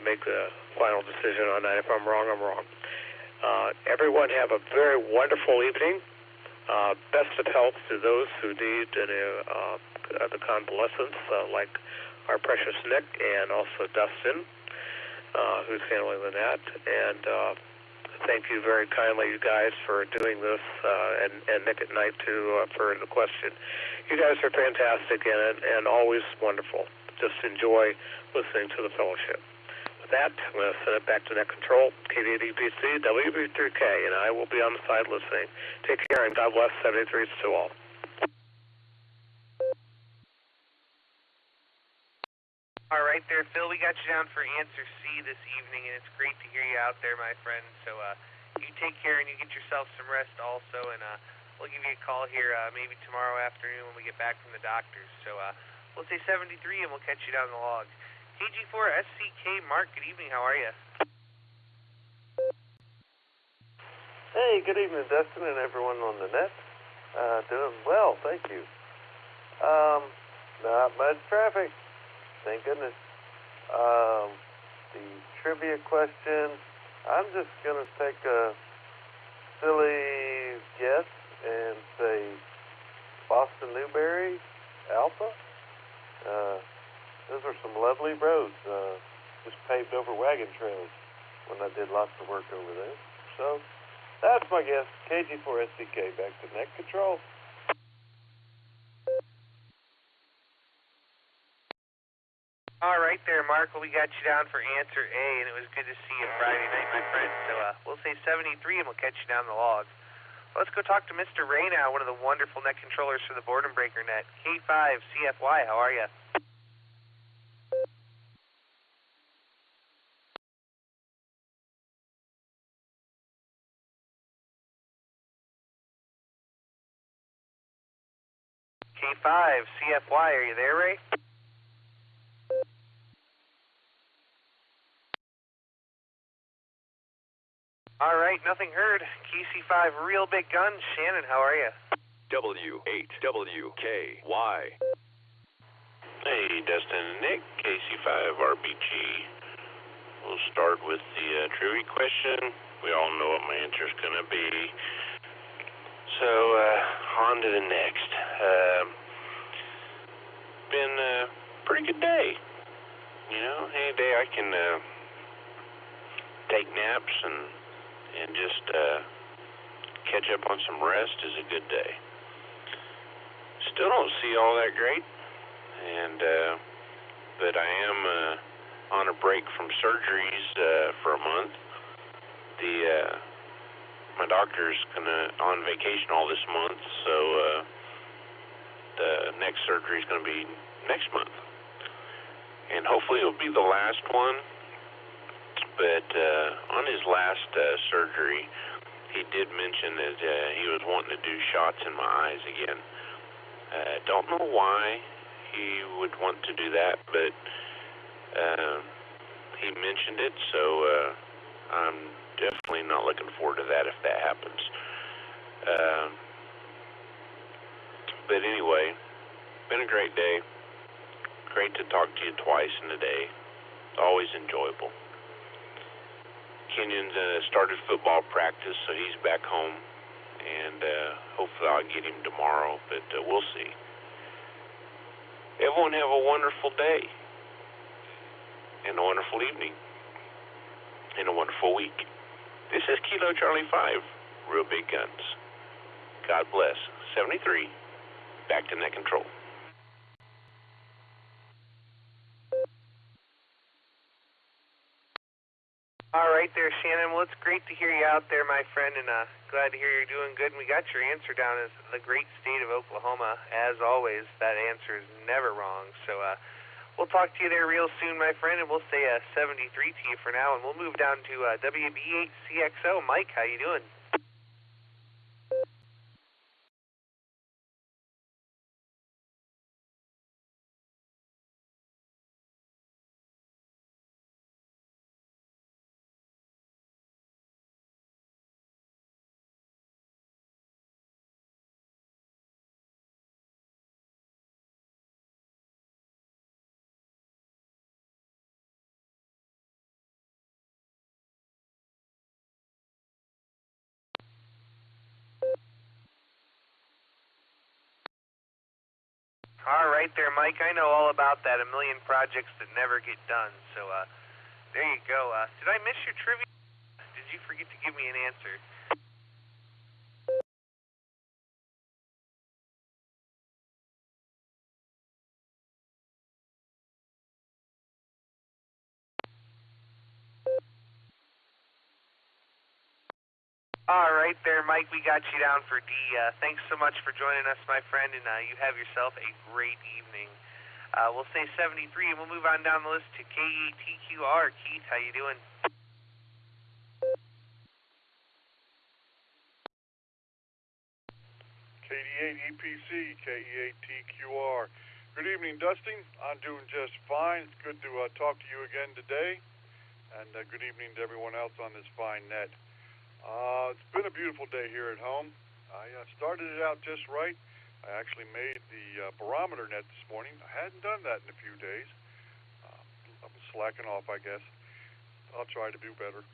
make the final decision on that. If I'm wrong, I'm wrong. Everyone have a very wonderful evening. Best of health to those who need the convalescence, like our precious Nick and also Dustin, who's handling the net. And thank you very kindly, you guys, for doing this, and Nick at night, too, for the question. You guys are fantastic and always wonderful. Just enjoy listening to the fellowship. With that, I'm going to send it back to Net Control, KD8EPC, WB3K, and I will be on the side listening. Take care, and God bless. 73s to all. All right there, Phil. We got you down for answer C this evening, and it's great to hear you out there, my friend. So you take care and you get yourself some rest also, and we'll give you a call here maybe tomorrow afternoon when we get back from the doctors. So we'll say 73 and we'll catch you down the log. KG4 SCK Mark, good evening. How are you? Hey, good evening, Dustin, and everyone on the net. Doing well, thank you. Not much traffic, thank goodness. The trivia question, I'm just going to take a silly guess and say Boston Newberry Alpha. Those are some lovely roads, just paved over wagon trails when I did lots of work over there. So that's my guess. KG4SDK, back to net control. All right there, Mark. Well, we got you down for answer A, and it was good to see you Friday night, my friend. So we'll say 73, and we'll catch you down the log. Let's go talk to Mr. Ray now, one of the wonderful net controllers for the Boredom Breaker net. K5 CFY, how are you? K5 CFY, are you there, Ray? All right, nothing heard. KC5, real big guns. Shannon, how are you? W8WKY. Hey, Dustin and Nick, KC5RBG. We'll start with the trivia question. We all know what my answer is going to be. So, on to the next. Been a pretty good day. You know, any day I can take naps and just catch up on some rest is a good day. Still don't see all that great, and but I am on a break from surgeries for a month. My doctor's on vacation all this month, so the next surgery is going to be next month, and hopefully it'll be the last one. But on his last surgery, he did mention that he was wanting to do shots in my eyes again. Don't know why he would want to do that, but he mentioned it, so I'm definitely not looking forward to that if that happens. But anyway, been a great day. Great to talk to you twice in a day. Always enjoyable. Kenyon's started football practice, so he's back home, and hopefully I'll get him tomorrow, but we'll see. Everyone have a wonderful day, and a wonderful evening, and a wonderful week. This is Kilo Charlie 5, Real Big Guns. God bless. 73, back to net control. All right there, Shannon. Well, it's great to hear you out there, my friend, and glad to hear you're doing good. And we got your answer down as the great state of Oklahoma. As always, that answer is never wrong. So we'll talk to you there real soon, my friend, and we'll say 73 to you for now, and we'll move down to WB8CXO. Mike, how you doing? All right there, Mike. I know all about that. A million projects that never get done. So there you go. Did I miss your trivia? Did you forget to give me an answer? All right there, Mike. We got you down for D. Thanks so much for joining us, my friend, and you have yourself a great evening. We'll say 73, and we'll move on down the list to KETQR. Keith, how you doing? KD8EPC, KE8TQR. Good evening, Dustin. I'm doing just fine. It's good to talk to you again today. And good evening to everyone else on this fine net. It's been a beautiful day here at home. I started it out just right. I actually made the barometer net this morning. I hadn't done that in a few days. I was slacking off, I guess. I'll try to do better.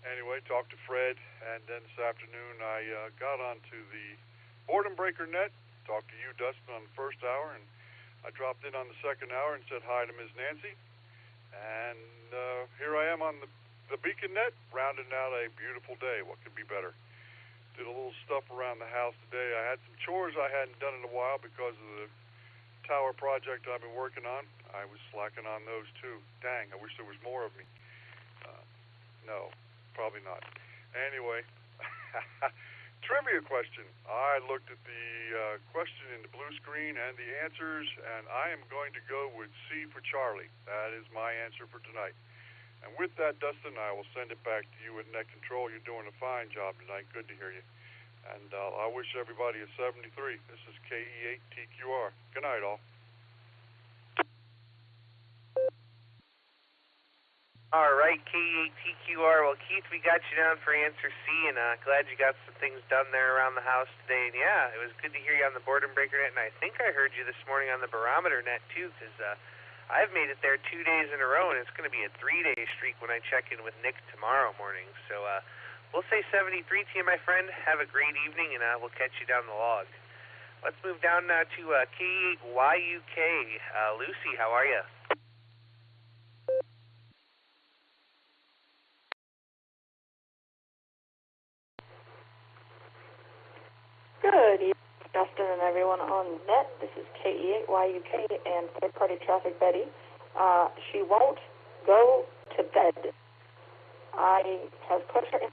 Anyway, talked to Fred, and then this afternoon I got onto the boredom breaker net, talked to you, Dustin, on the first hour, and I dropped in on the second hour and said hi to Ms. Nancy. And here I am on the beacon net, rounding out a beautiful day. What could be better? Did a little stuff around the house today. I had some chores I hadn't done in a while because of the tower project I've been working on. I was slacking on those too. Dang, I wish there was more of me. No, probably not. Anyway, trivia question. I looked at the question in the blue screen and the answers, and I am going to go with C for Charlie. That is my answer for tonight. And with that, Dustin, I will send it back to you at Net Control. You're doing a fine job tonight. Good to hear you. And I wish everybody a 73. This is KE8TQR. Good night, all. All right, KE8TQR. Well, Keith, we got you down for answer C, and glad you got some things done there around the house today. And yeah, it was good to hear you on the boredom breaker net, and I think I heard you this morning on the barometer net too, because I've made it there 2 days in a row, and it's going to be a 3-day streak when I check in with Nick tomorrow morning. So we'll say 73 to you, my friend. Have a great evening, and we'll catch you down the log. Let's move down now to K8YUK. Lucy, how are you? Good evening, Dustin and everyone on net. This is KE8YUK and third-party traffic Betty. She won't go to bed. I have put her in.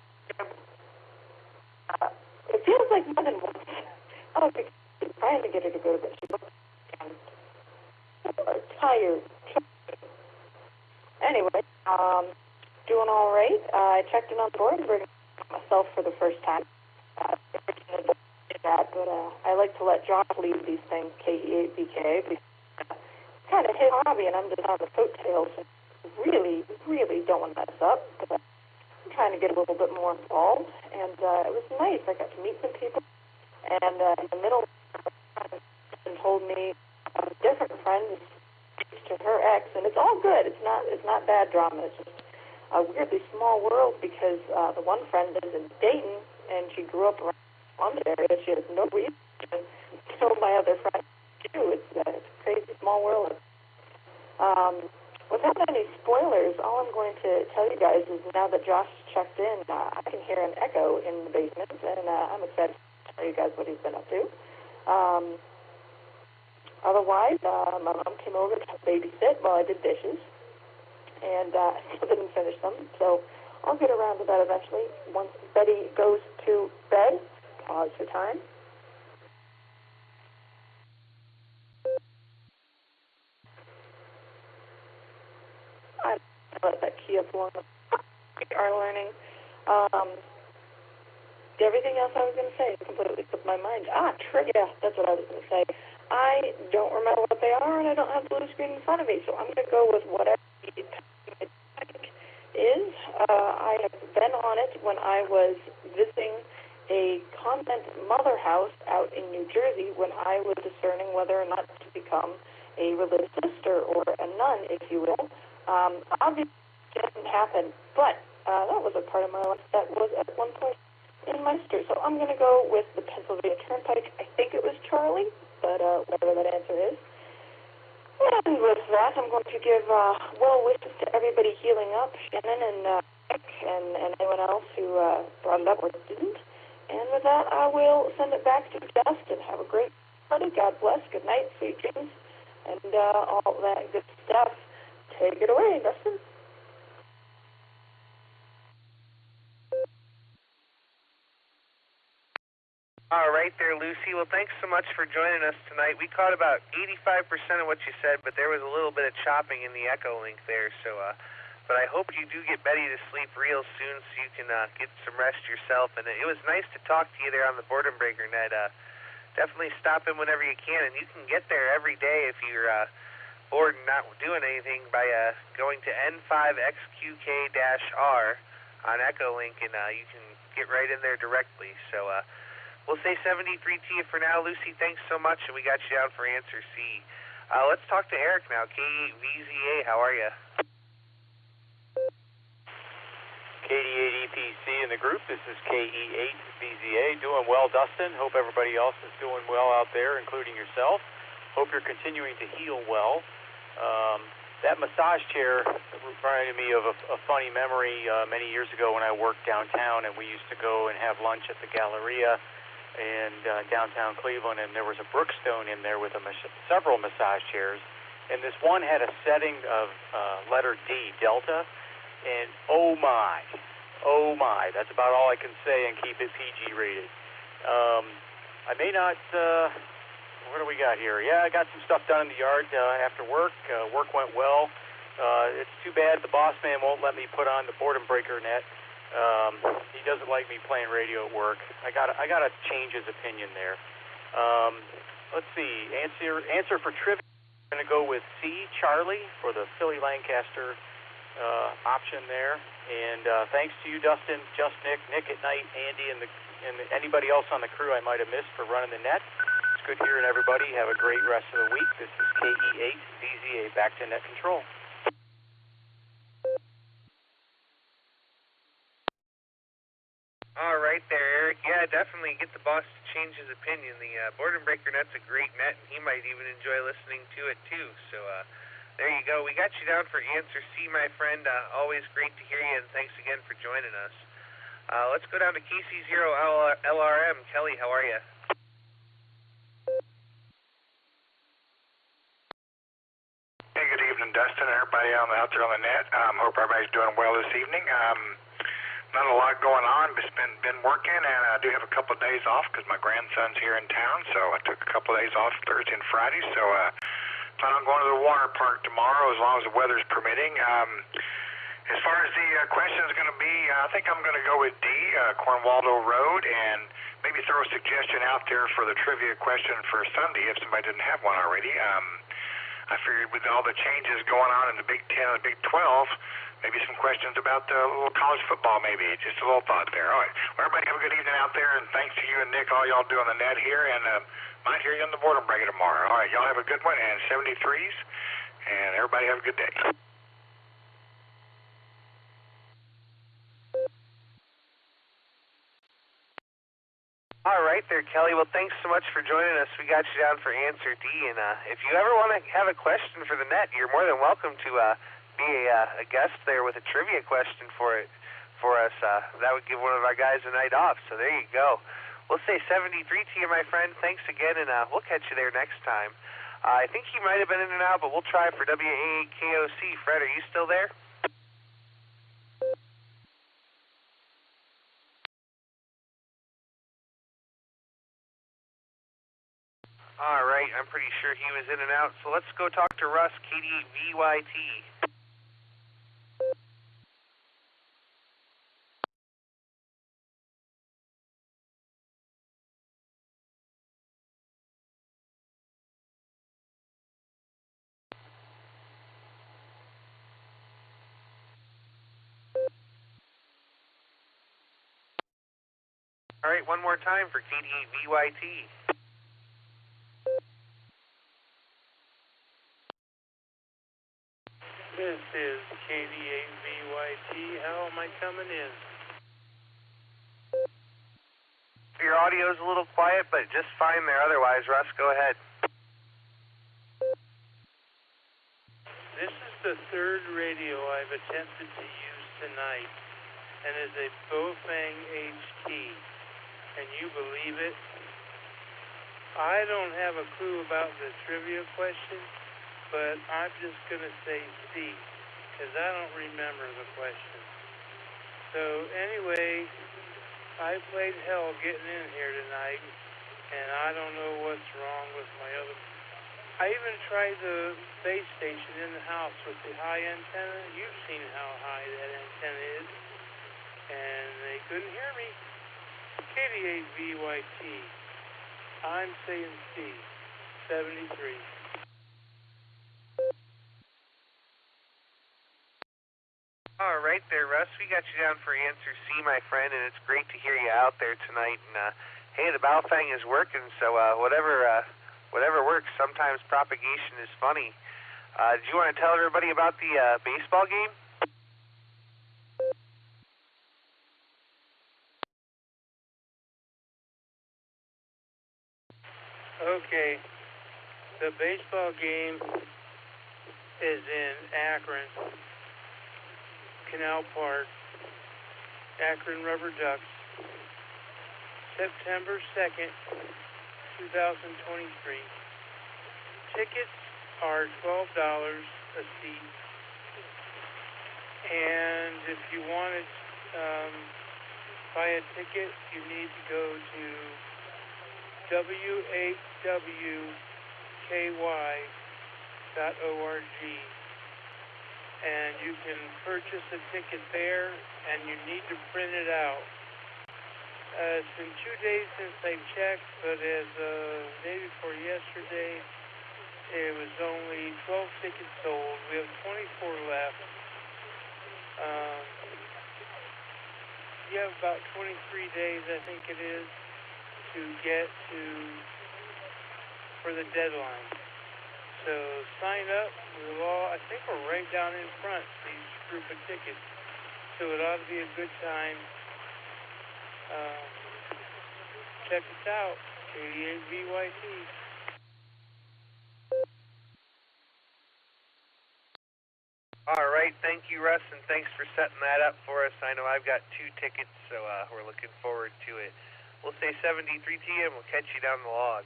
It feels like more than once. I don't think I'm trying to get her to go to bed. She looks tired. Anyway, doing all right. I checked in on the board and bring myself for the first time. But I like to let Josh lead these things, KE8BK, because kind of his hobby, and I'm just on the coattails. And really don't want to mess up, but I'm trying to get a little bit more involved, and it was nice. I got to meet some people, and in the middle, and told me a different friend to her ex, and it's all good. It's not bad drama. It's just a weirdly small world because the one friend lives in Dayton, and she grew up around London area. She has no reason to kill my other friend too. It's a crazy small world. Without any spoilers, all I'm going to tell you guys is now that Josh checked in, I can hear an echo in the basement, and I'm excited to tell you guys what he's been up to. Otherwise, my mom came over to babysit while I did dishes, and I still didn't finish them, so I'll get around to that eventually. Once Betty goes to bed, pause for time. I let that key up along we are learning. Everything else I was going to say completely slipped my mind. Trivia, that's what I was going to say. I don't remember what they are, and I don't have the blue screen in front of me, so I'm going to go with whatever the topic is. I have been on it when I was visiting a convent mother house out in New Jersey when I was discerning whether or not to become a religious sister or a nun, if you will. Obviously, it didn't happen, but that was a part of my life that was at one point in Meister. So I'm going to go with the Pennsylvania Turnpike. I think it was Charlie, but whatever that answer is. And with that, I'm going to give well wishes to everybody healing up, Shannon and Nick and anyone else who brought it up or didn't. And with that, I will send it back to Dustin. Have a great party. God bless. Good night. Sweet dreams. And all that good stuff. Take it away, Dustin. All right there, Lucy. Well, thanks so much for joining us tonight. We caught about 85% of what you said, but there was a little bit of chopping in the Echolink there. So, but I hope you do get Betty to sleep real soon so you can get some rest yourself. And it was nice to talk to you there on the boredom breaker net. definitely stop in whenever you can, and you can get there every day if you're bored and not doing anything by going to N5XQK-R on Echolink, and you can get right in there directly. So we'll say 73 to you for now. Lucy, thanks so much, and we got you down for answer C. Let's talk to Eric now. KVZA, how are you? KD8EPC in the group. This is KE8VZA. Doing well, Dustin. Hope everybody else is doing well out there, including yourself. Hope you're continuing to heal well. That massage chair reminded me of a funny memory many years ago when I worked downtown, and we used to go and have lunch at the Galleria in downtown Cleveland, and there was a Brookstone in there with several massage chairs, and this one had a setting of letter D, Delta. And oh my, that's about all I can say and keep it PG rated. I may not, what do we got here? Yeah, I got some stuff done in the yard after work. Work went well. It's too bad the boss man won't let me put on the boredom breaker net. He doesn't like me playing radio at work. I gotta change his opinion there. Let's see, answer for trivia. I'm gonna go with C, Charlie, for the Philly Lancaster option there, and thanks to you, Dustin, Just Nick at Night, Andy, and anybody else on the crew I might have missed for running the net. It's good hearing everybody. Have a great rest of the week. This is KE8VZA, back to net control. All right there, Eric. Yeah, definitely get the boss to change his opinion. The boredom breaker net's a great net, and he might even enjoy listening to it too. So there you go. We got you down for answer C, my friend. Always great to hear you, and thanks again for joining us. Let's go down to KC0LRM. Kelly, how are you? Hey, good evening, Dustin, and everybody out there on the net. Hope everybody's doing well this evening. Not a lot going on, but been working, and I do have a couple of days off because my grandson's here in town, so I took a couple of days off Thursday and Friday, so plan on going to the water park tomorrow as long as the weather's permitting. As far as the question is going to be, I think I'm going to go with D, Cornwaldo Road, and maybe throw a suggestion out there for the trivia question for Sunday if somebody didn't have one already. I figured with all the changes going on in the Big 10 and the Big 12, maybe some questions about a little college football maybe. Just a little thought there. All right. Well, everybody have a good evening out there, and thanks to you and Nick, all y'all do on the net here, and might hear you on the boredom breaker tomorrow. All right, y'all have a good one, and 73s, and everybody have a good day. All right there, Kelly. Well, thanks so much for joining us. We got you down for answer D, and if you ever want to have a question for the net, you're more than welcome to be a guest there with a trivia question for us. That would give one of our guys a night off, so there you go. We'll say 73 to you, my friend. Thanks again, and we'll catch you there next time. I think he might have been in and out, but we'll try for WAKOC. Fred, are you still there? All right, I'm pretty sure he was in and out, so let's go talk to Russ, KD8VYT. All right, one more time for KD8VYT. This is KD8VYT. How am I coming in? Your audio's a little quiet, but just fine there otherwise. Russ, go ahead. This is the third radio I've attempted to use tonight, and is a Bofang HT. Can you believe it? I don't have a clue about the trivia question, but I'm just going to say C, because I don't remember the question. So anyway, I played hell getting in here tonight, and I don't know what's wrong with my other... I even tried the base station in the house with the high antenna. You've seen how high that antenna is, and they couldn't hear me. KD8VYT. I'm saying C, 73. All right there, Russ. We got you down for answer C, my friend, and it's great to hear you out there tonight. And hey, the Baofeng is working, so whatever works. Sometimes propagation is funny. Do you want to tell everybody about the baseball game? Okay. The baseball game is in Akron, Canal Park, Akron Rubber Ducks, September 2nd, 2023. Tickets are $12 a seat, and if you want to buy a ticket, you need to go to whwky.org, and you can purchase a ticket there, and you need to print it out. It's been 2 days since I checked, but as day before yesterday, it was only 12 tickets sold. We have 24 left. You have about 23 days, I think it is, to get for the deadline. So sign up. I think we're right down in front, these group of tickets. So it ought to be a good time. Check us out, 88VYT. All right, thank you, Russ, and thanks for setting that up for us. I know I've got 2 tickets, so we're looking forward to it. We'll say 73T, and we'll catch you down the log.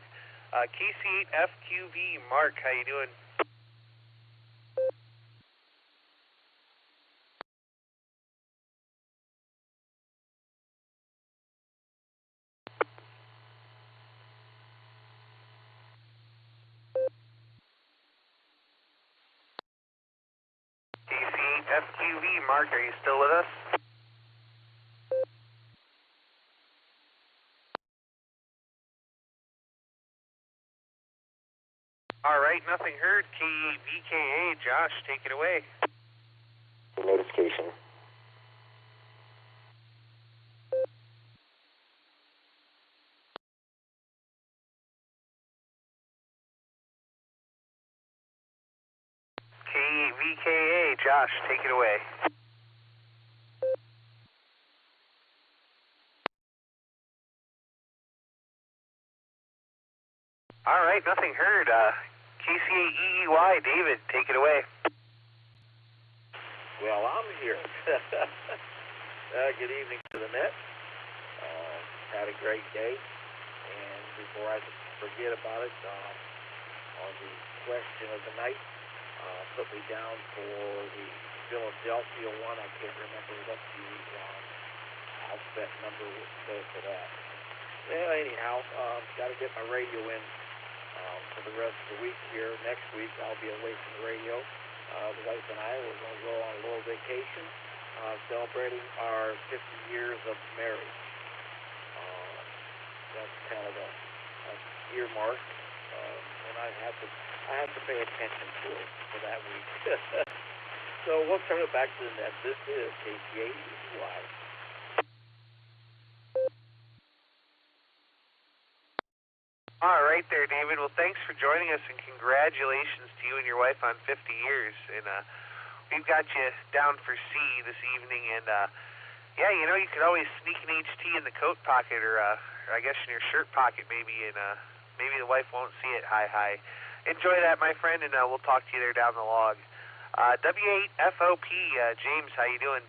KC8FQV, Mark, how you doing? KC8FQV, Mark, are you still with us? All right, nothing heard. KVKA, Josh, take it away. Notification. KVKA, Josh, take it away. All right, nothing heard. KC8EEY, David, take it away. Well, I'm here. Good evening to the net. Had a great day. And before I forget about it, on the question of the night, put me down for the Philadelphia one. I can't remember what the alphabet number was for that. Well, anyhow, got to get my radio in for the rest of the week here. Next week, I'll be away from the radio. The wife and I, we're going to go on a little vacation, celebrating our 50 years of marriage. That's kind of a earmark, and I have to pay attention to it for that week. So we'll turn it back to the net. This is KC8EY. All right there, David. Well, thanks for joining us, and congratulations to you and your wife on 50 years. And we've got you down for C this evening. And, yeah, you know, you could always sneak an HT in the coat pocket or I guess in your shirt pocket maybe, and maybe the wife won't see it. Hi. Enjoy that, my friend, and we'll talk to you there down the log. W8FOP, James, how you doing?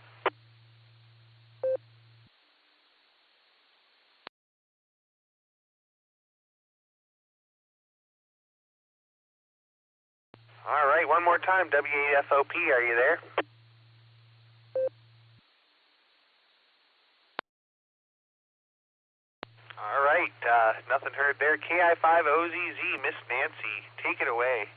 All right, one more time. W8FOP, are you there? All right, nothing heard there. KI5OZZ, Miss Nancy, take it away.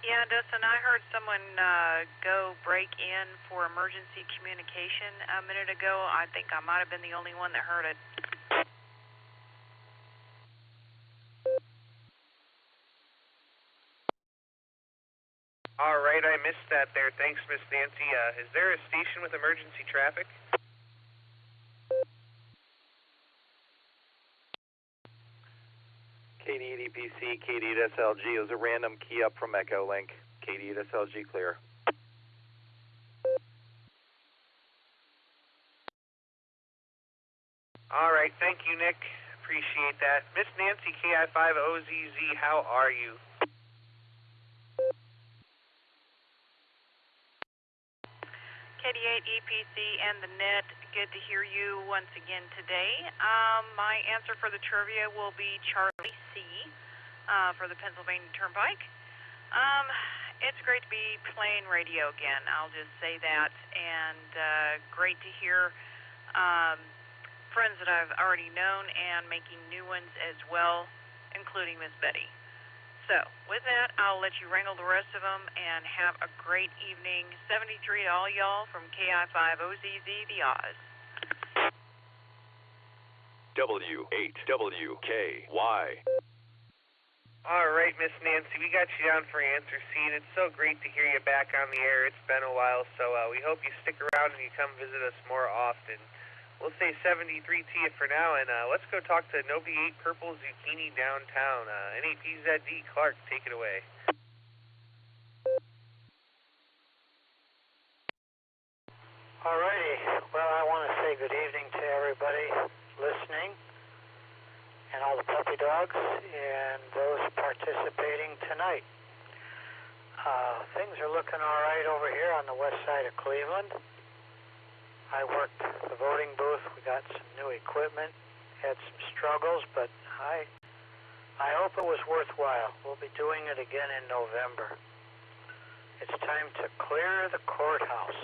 Yeah, Dustin, I heard someone go break in for emergency communication a minute ago. I think I might have been the only one that heard it. All right, I missed that there. Thanks, Miss Nancy. Is there a station with emergency traffic? KD8PC, KD8SLG. It was a random key up from Echolink. KD8SLG clear. All right, thank you, Nick. Appreciate that. Miss Nancy, KI5OZZ, how are you? KD8EPC and the net, good to hear you once again today. My answer for the trivia will be Charlie C. For the Pennsylvania Turnpike. It's great to be playing radio again, I'll just say that, and great to hear friends that I've already known and making new ones as well, including Miss Betty. So, with that, I'll let you wrangle the rest of them and have a great evening. 73 to all y'all from KI5OZZ, the Oz. W8WKY. All right, Miss Nancy, we got you down for answer C, and it's so great to hear you back on the air. It's been a while, so we hope you stick around and you come visit us more often. We'll say 73 to you for now, and let's go talk to Nobi 8 Purple Zucchini downtown. NAPZD Clark, take it away. Alrighty, well, I want to say good evening to everybody listening, and all the puppy dogs, and those participating tonight. Things are looking all right over here on the west side of Cleveland. I worked the voting booth. We got some new equipment, had some struggles, but I hope it was worthwhile. We'll be doing it again in November. It's time to clear the courthouse.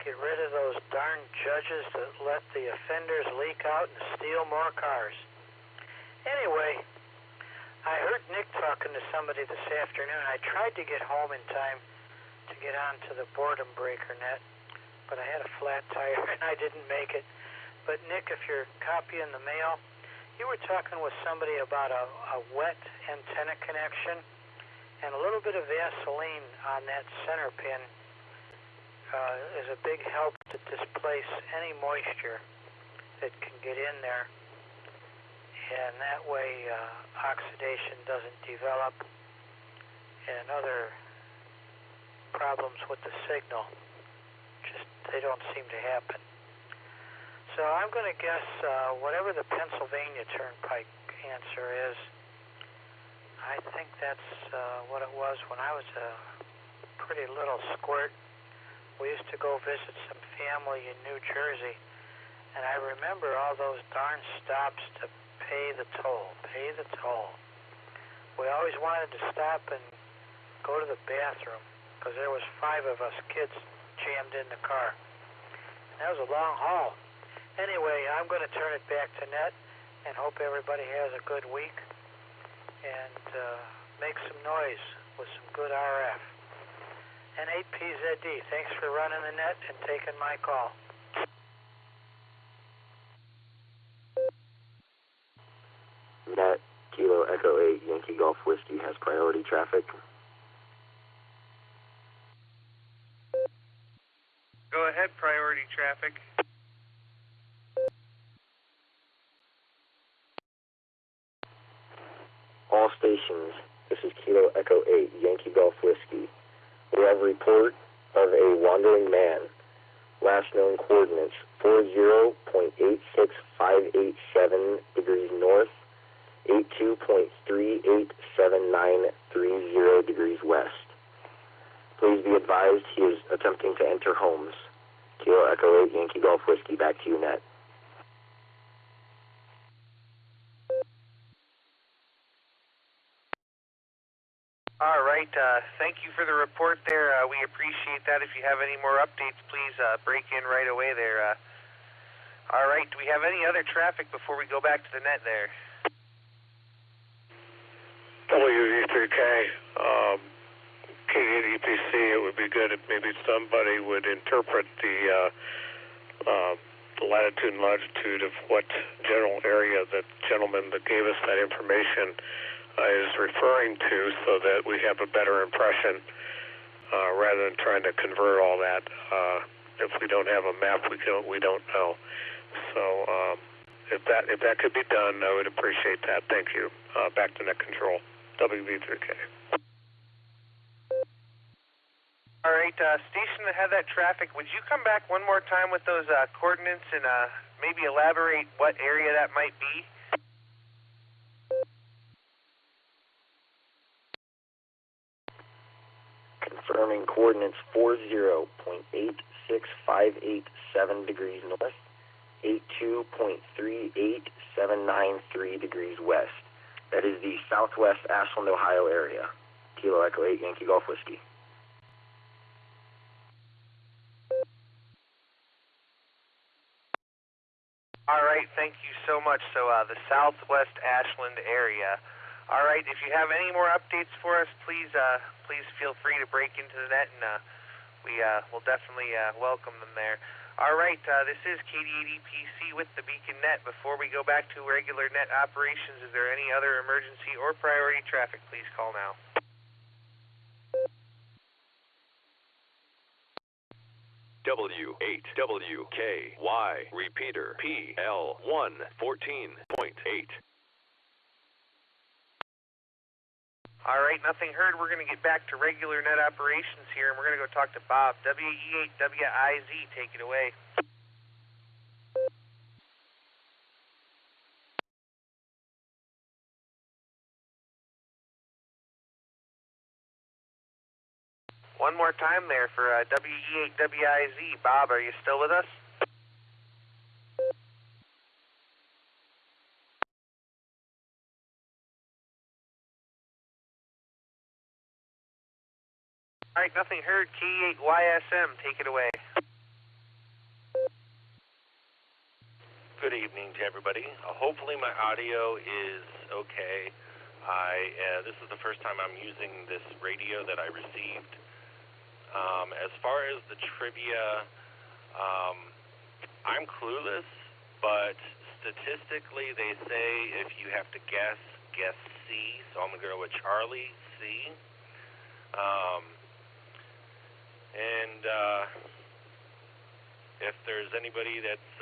Get rid of those darn judges that let the offenders leak out and steal more cars. Anyway, I heard Nick talking to somebody this afternoon. I tried to get home in time to get onto the boredom breaker net, but I had a flat tire and I didn't make it. But Nick, if you're copying the mail, you were talking with somebody about a wet antenna connection, and a little bit of Vaseline on that center pin is a big help to displace any moisture that can get in there, and that way oxidation doesn't develop and other problems with the signal. They don't seem to happen. So I'm going to guess whatever the Pennsylvania Turnpike answer is, I think that's what it was when I was a pretty little squirt. We used to go visit some family in New Jersey, and I remember all those darn stops to pay the toll. We always wanted to stop and go to the bathroom, because there was 5 of us kids jammed in the car. And that was a long haul. Anyway, I'm going to turn it back to Net and hope everybody has a good week and make some noise with some good RF. And 8PZD, thanks for running the net and taking my call. Net, Kilo Echo 8, Yankee Golf Whiskey has priority traffic. Go ahead, priority traffic. All stations, this is Kilo Echo 8, Yankee Golf Whiskey. We have a report of a wandering man. Last known coordinates, 40.86587 degrees north, 82.387930 degrees west. Please be advised he is attempting to enter homes. Kilo Echo 8, Yankee Golf Whiskey, back to you, Net. All right, thank you for the report there. We appreciate that. If you have any more updates, please break in right away there. All right, do we have any other traffic before we go back to the net there? WV3K, KD88 EPC, it would be good if maybe somebody would interpret the latitude and longitude of what general area that gentleman that gave us that information is referring to, so that we have a better impression rather than trying to convert all that. If we don't have a map, we don't know. So if that could be done, I would appreciate that. Thank you. Back to net control. WB3K. All right, station that had that traffic, would you come back one more time with those coordinates and maybe elaborate what area that might be? Confirming coordinates 40.86587 degrees north, 82.38793 degrees west. That is the southwest Ashland, Ohio area. Kilo Echo 8, Yankee Golf Whiskey. All right, thank you so much. So the southwest Ashland area. All right, if you have any more updates for us, please feel free to break into the net, and we will definitely welcome them there. All right, this is KD80PC with the Beacon Net. Before we go back to regular net operations, is there any other emergency or priority traffic? Please call now. W8WKY, repeater, PL114.8. All right, nothing heard. We're going to get back to regular net operations here, and we're going to go talk to Bob. WE8WIZ, take it away. One more time there for WE8WIZ. Bob, are you still with us? All right, nothing heard. K8YSM, take it away. Good evening to everybody. Hopefully my audio is okay. This is the first time I'm using this radio that I received. As far as the trivia, I'm clueless, but statistically they say if you have to guess C, so I'm going to go with Charlie C. If there's anybody that's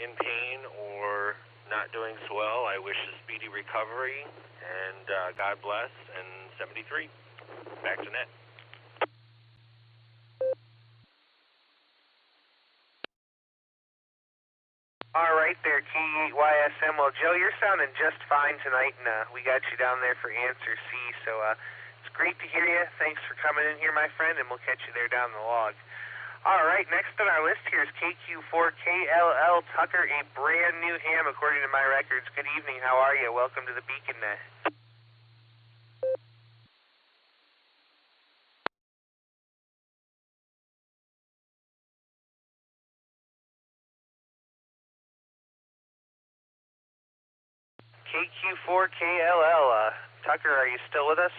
in pain or not doing so well, I wish a speedy recovery, and God bless, and 73. Back to net. All right there, K8YSM. Well, Joe, you're sounding just fine tonight, and we got you down there for answer C, so it's great to hear you. Thanks for coming in here, my friend, and we'll catch you there down the log. All right, next on our list here is KQ4KLL Tucker, a brand new ham according to my records. Good evening, how are you? Welcome to the Beacon Net. KQ4KLL, Tucker, are you still with us?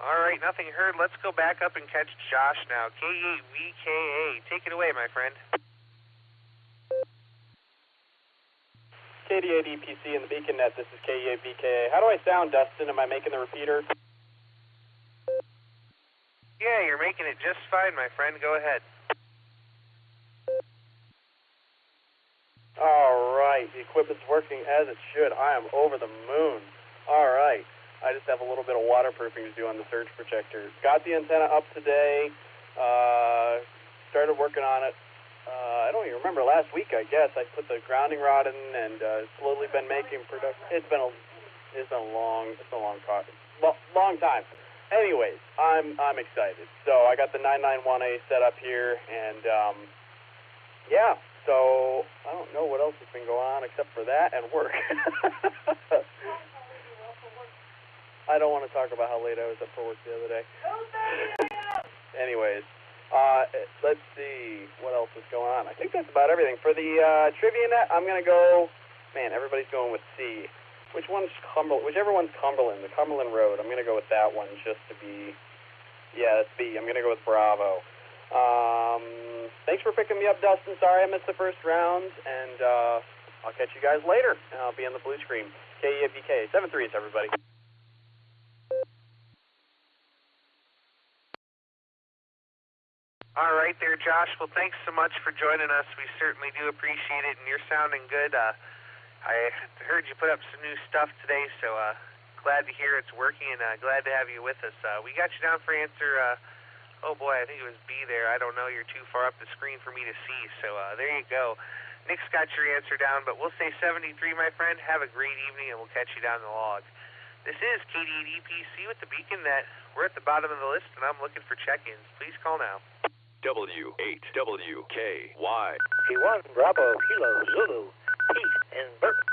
All right, nothing heard. Let's go back up and catch Josh now. K8VKA, take it away, my friend. KD8EPC in the Beacon Net, this is K8VKA. How do I sound, Dustin? Am I making the repeater? Yeah, you're making it just fine, my friend. Go ahead. All right, the equipment's working as it should. I am over the moon. All right, I just have a little bit of waterproofing to do on the surge protector. Got the antenna up today. Started working on it. I don't even remember, last week, I guess. I put the grounding rod in and slowly been making production. It's been a long time. Anyways, I'm excited. So I got the 991A set up here, and yeah. So I don't know what else has been going on except for that and work. I don't want to talk about how late I was up for work the other day. Anyways, Let's see what else is going on. I think that's about everything. For the trivia net, I'm going to go, man, everybody's going with C. Whichever one's Cumberland, the Cumberland Road. I'm going to go with that one just to be, yeah, that's B. I'm going to go with Bravo. Thanks for picking me up, Dustin. Sorry I missed the first round, and I'll catch you guys later. I'll be on the blue screen. KEAPK, 7-3, everybody. All right there, Josh. Well, thanks so much for joining us. We certainly do appreciate it, and you're sounding good. I heard you put up some new stuff today, so glad to hear it's working, and glad to have you with us. We got you down for answer, oh boy, I think it was B there. I don't know. You're too far up the screen for me to see, so there you go. Nick's got your answer down, but we'll say 73, my friend. Have a great evening, and we'll catch you down the log. This is KD8EPC with the Beacon Net. We're at the bottom of the list, and I'm looking for check-ins. Please call now. W8WKY. P1 Bravo Kilo Zulu Pete in Burton.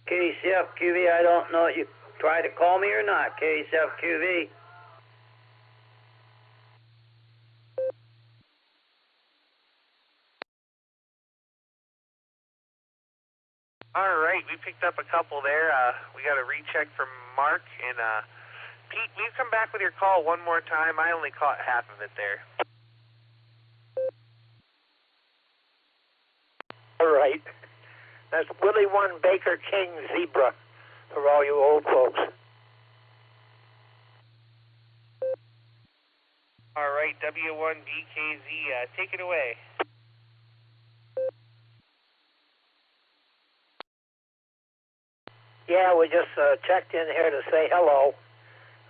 KCFQV, I don't know if you tried to call me or not. KCFQV. All right, we picked up a couple there. We got a recheck from Mark, and Pete, will you come back with your call one more time? I only caught half of it there. All right. That's Willie 1 Baker King Zebra for all you old folks. All right, W1BKZ, take it away. Yeah, we just checked in here to say hello.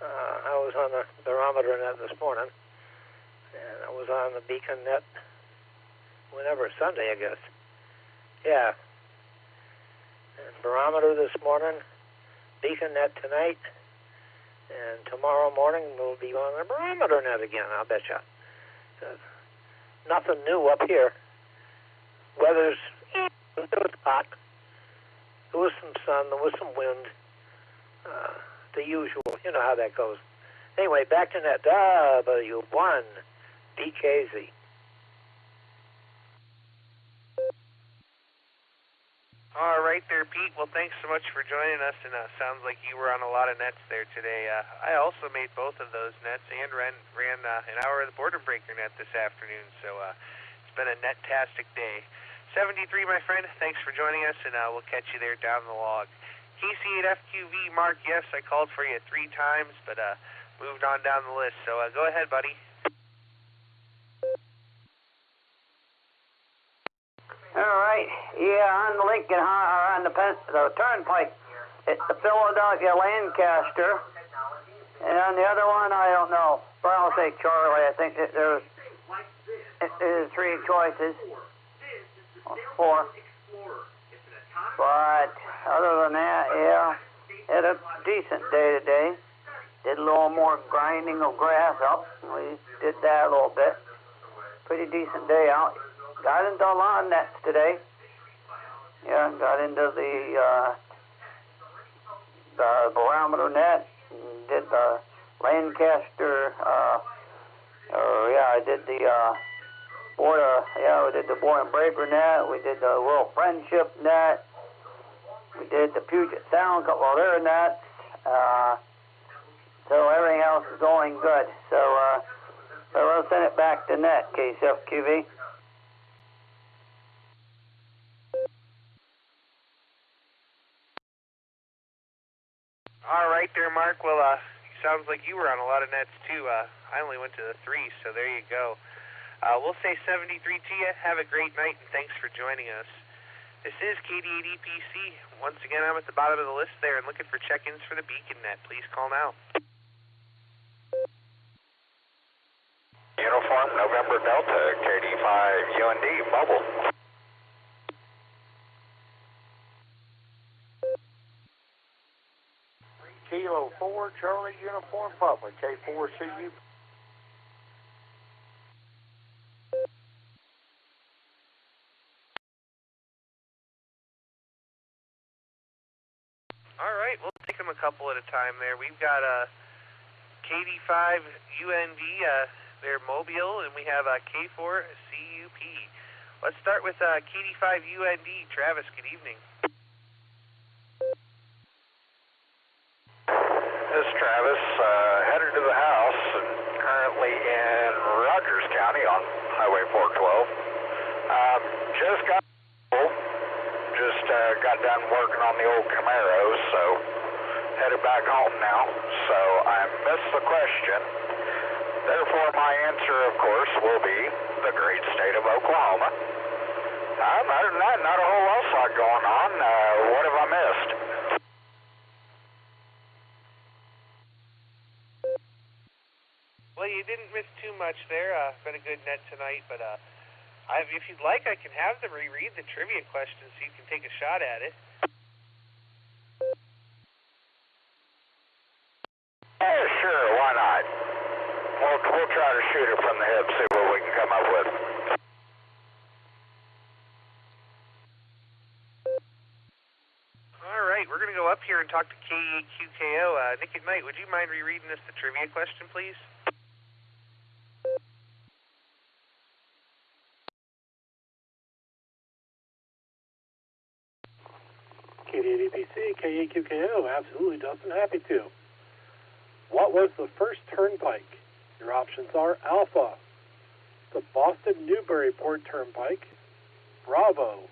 I was on the barometer net this morning, and I was on the Beacon net whenever, Sunday, I guess. Yeah. And barometer this morning, Beacon net tonight, and tomorrow morning we'll be on the barometer net again, I'll bet you. Nothing new up here. Weather's, it was hot. There was some sun, there was some wind, the usual, you know how that goes. Anyway, back to net W1 BKZ. All right there, Pete. Well, thanks so much for joining us, and sounds like you were on a lot of nets there today. I also made both of those nets and ran an hour of the Border Breaker net this afternoon, so it's been a net-tastic day. 73, my friend, thanks for joining us, and we'll catch you there down the log. KC8FQV, Mark, yes, I called for you 3 times, but moved on down the list, so go ahead, buddy. All right, yeah, on the Lincoln, on the Turnpike, it's the Philadelphia Lancaster, and on the other one, I don't know, but I'll say Charlie. I think that there's 3 choices. 4. But other than that, yeah, had a decent day today. Did a little more grinding of grass up. We did that a little bit. Pretty decent day out. Got into a lot of nets today. Yeah, got into the barometer net. Did the Lancaster. I did the. We did the Boy and Breaker net. We did the World Friendship net. We did the Puget Sound, couple of their nets. So everything else is going good. So we'll send it back to net, KCFQV. All right there, Mark. Well, sounds like you were on a lot of nets, too. I only went to the 3, so there you go. We'll say 73 to you. Have a great night, and thanks for joining us. This is KD8EPC. Once again, I'm at the bottom of the list there and looking for check-ins for the Beacon net. Please call now. Uniform November Delta, KD5 UND, bubble. Kilo 4, Charlie Uniform Papa, K4CU. All right, we'll take them a couple at a time there. We've got KD5 UND, they're Mobile, and we have K4 CUP. Let's start with KD5 UND. Travis, good evening. This is Travis, headed to the house and currently in Rogers County on Highway 412. Just got done working on the old Camaro, so headed back home now. So I missed the question. Therefore, my answer, of course, will be the great state of Oklahoma. Other than that, not a whole lot going on. What have I missed? Well, you didn't miss too much there. Been a good net tonight, but if you'd like, I can have them reread the trivia questions so you can take a shot at it. Yeah, sure, why not? We'll try to shoot it from the hip, see what we can come up with. All right, we're going to go up here and talk to K8QKO. Nick and Knight, would you mind rereading us the trivia question, please? KD8PC, K8QKO, absolutely, Dustin, happy to. What was the first turnpike? Your options are Alpha, the Boston-Newburyport Turnpike, Bravo,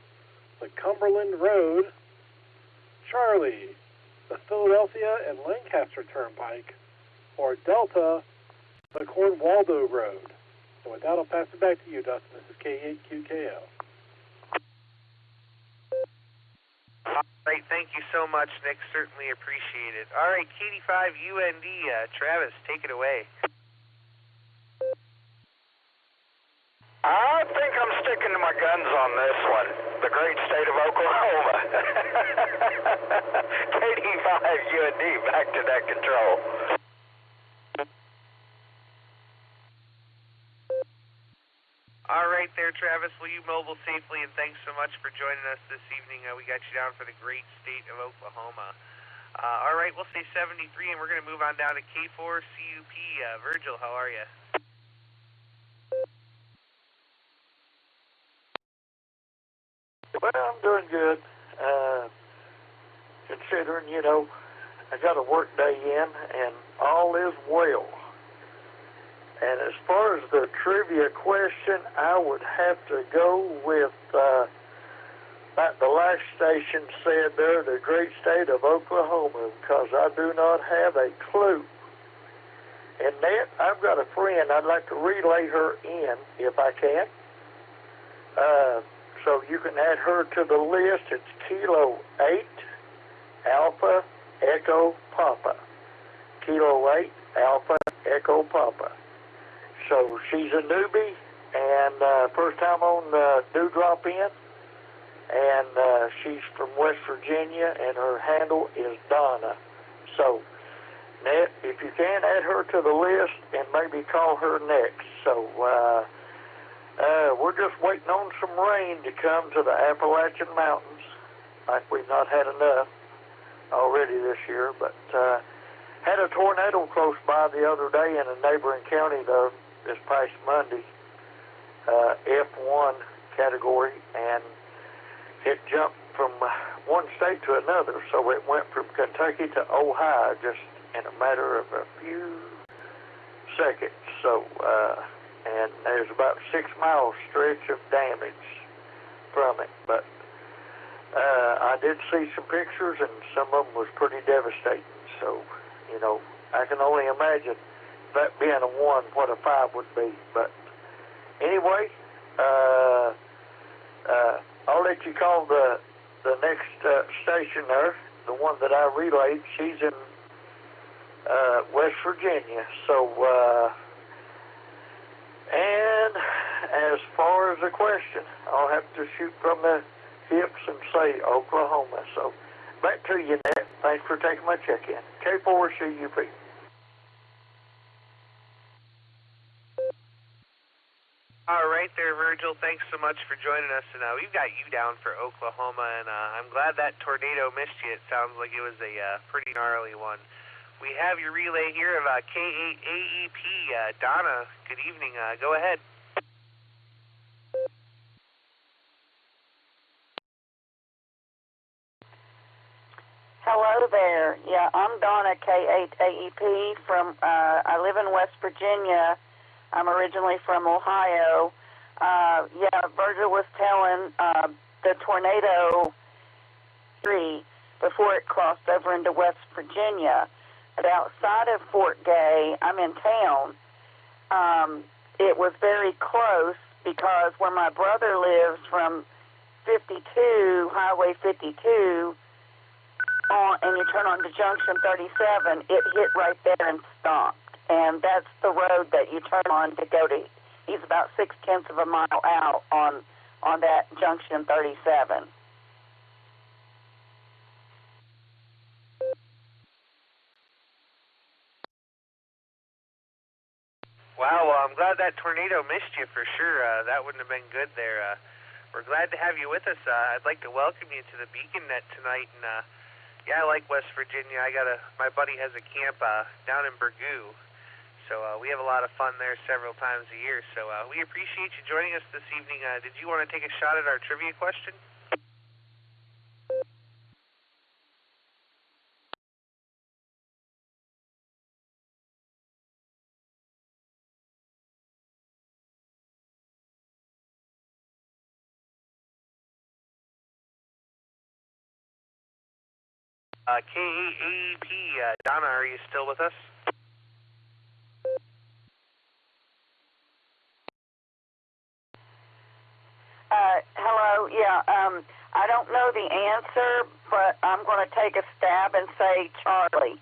the Cumberland Road, Charlie, the Philadelphia and Lancaster Turnpike, or Delta, the Cornwaldo Road. And with that, I'll pass it back to you, Dustin. This is K8QKO. All right, thank you so much, Nick. Certainly appreciate it. All right, KD5 UND, Travis, take it away. I think I'm sticking to my guns on this one. The great state of Oklahoma. KD5 UND, back to net control. All right there, Travis. Will you mobile safely, and thanks so much for joining us this evening. We got you down for the great state of Oklahoma. All right, we'll say 73, and we're going to move on down to K4 CUP. Virgil, how are you? Well, I'm doing good. Considering, I got a work day in, and all is well. And as far as the trivia question, I would have to go with, like the last station said there, the great state of Oklahoma, because I do not have a clue. And Ned, I've got a friend. I'd like to relay her in, if I can. So you can add her to the list. It's Kilo 8, Alpha, Echo, Papa. Kilo 8, Alpha, Echo, Papa. So she's a newbie, and first time on Dewdrop In, and she's from West Virginia, and her handle is Donna. So, Ned, if you can, add her to the list and maybe call her next. So, we're just waiting on some rain to come to the Appalachian Mountains, like we've not had enough already this year, but had a tornado close by the other day in a neighboring county, though, this past Monday, F1 category, and it jumped from one state to another, so it went from Kentucky to Ohio just in a matter of a few seconds. So, and there's about 6 mile stretch of damage from it, but I did see some pictures, and some of them was pretty devastating. So, I can only imagine that being a 1, what a 5 would be. But anyway, I'll let you call the next station there, the one that I relayed. She's in West Virginia. So, and as far as the question, I'll have to shoot from the hips and say Oklahoma. So back to you, Ned. Thanks for taking my check-in. K4 CUP. All right there, Virgil. Thanks so much for joining us. And we've got you down for Oklahoma, and I'm glad that tornado missed you. It sounds like it was a pretty gnarly one. We have your relay here of K8AEP. Donna, good evening. Go ahead. Hello there. Yeah, I'm Donna, K8AEP from, I live in West Virginia. I'm originally from Ohio. Virgil was telling the tornado before it crossed over into West Virginia. But outside of Fort Gay, I'm in town. It was very close because where my brother lives from 52, Highway 52, and you turn on to Junction 37, it hit right there and stopped. And that's the road that you turn on to go to. He's about 0.6 of a mile out on that Junction 37. Wow, well, I'm glad that tornado missed you for sure. That wouldn't have been good there. We're glad to have you with us. I'd like to welcome you to the Beacon Net tonight. And I like West Virginia. My buddy has a camp down in Burgoo. So we have a lot of fun there several times a year. So we appreciate you joining us this evening. Did you want to take a shot at our trivia question? K8AEP, Donna, are you still with us? Hello, I don't know the answer, but I'm going to take a stab and say Charlie.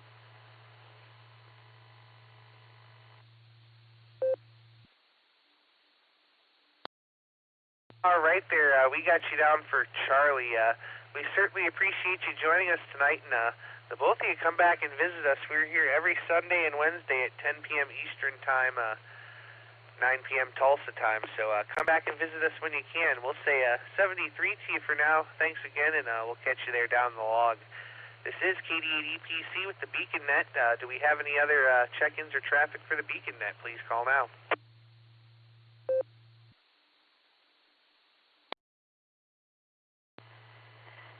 All right there, we got you down for Charlie. We certainly appreciate you joining us tonight, and the both of you come back and visit us. We're here every Sunday and Wednesday at 10 p.m. Eastern Time, 9 p.m. Tulsa time. So come back and visit us when you can. We'll say 73 to you for now. Thanks again, and we'll catch you there down the log. This is KD8EPC with the Beacon Net. Do we have any other check-ins or traffic for the Beacon Net? Please call now.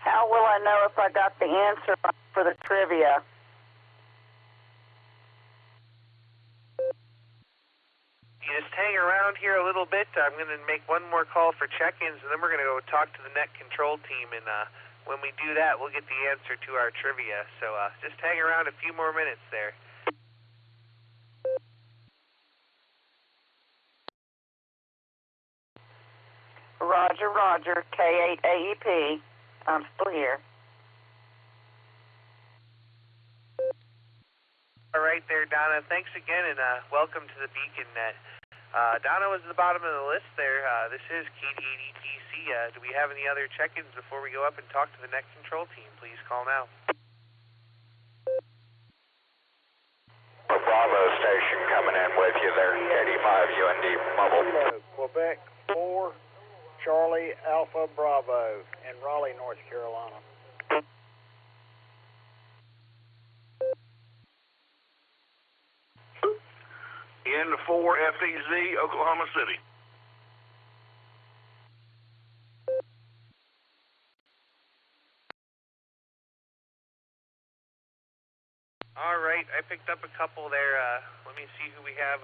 How will I know if I got the answer for the trivia? You just hang around here a little bit. I'm going to make one more call for check-ins, and then we're going to go talk to the net control team. And when we do that, we'll get the answer to our trivia. So just hang around a few more minutes there. Roger, Roger, K8AEP. I'm still here. All right there, Donna. Thanks again, and welcome to the Beacon Net. Donna was at the bottom of the list there. This is KD8EPC. Do we have any other check-ins before we go up and talk to the net control team? Please call now. Bravo station coming in with you there, KD5UND Mobile. Quebec 4, Charlie Alpha Bravo in Raleigh, North Carolina. N4FEZ, Oklahoma City. All right, I picked up a couple there. Let me see who we have.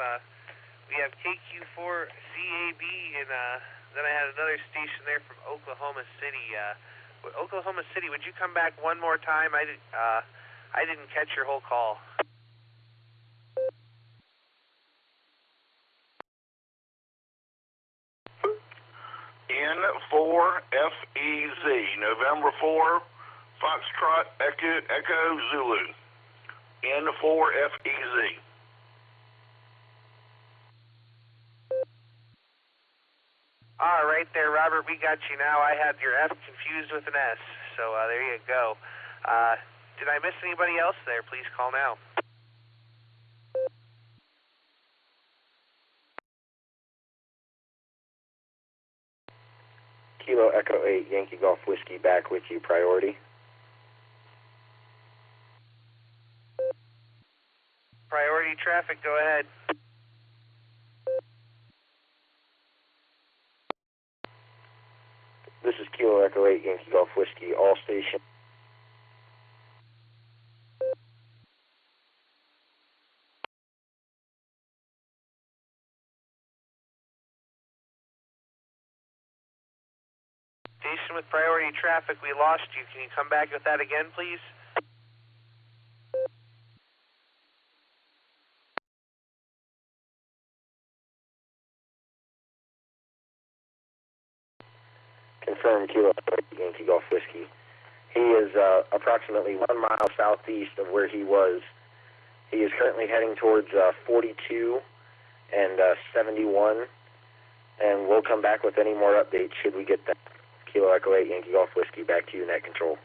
We have KQ4CAB, and then I had another station there from Oklahoma City. Oklahoma City, would you come back one more time? I didn't catch your whole call. N4FEZ, November 4, Foxtrot Echo Zulu. N4FEZ. All right there, Robert, we got you now. I had your F confused with an S, so there you go. Did I miss anybody else there? Please call now. Kilo Echo 8 Yankee Golf Whiskey back with you, priority. Priority traffic, go ahead. This is Kilo Echo 8 Yankee Golf Whiskey, all station. Station with priority traffic, we lost you. Can you come back with that again, please? Confirm Kilo Echo 8 Yankee Golf Whiskey. He is approximately 1 mile southeast of where he was. He is currently heading towards 42 and 71, and we'll come back with any more updates should we get that. Kilo Echo 8 Yankee Golf Whiskey, back to you, net control.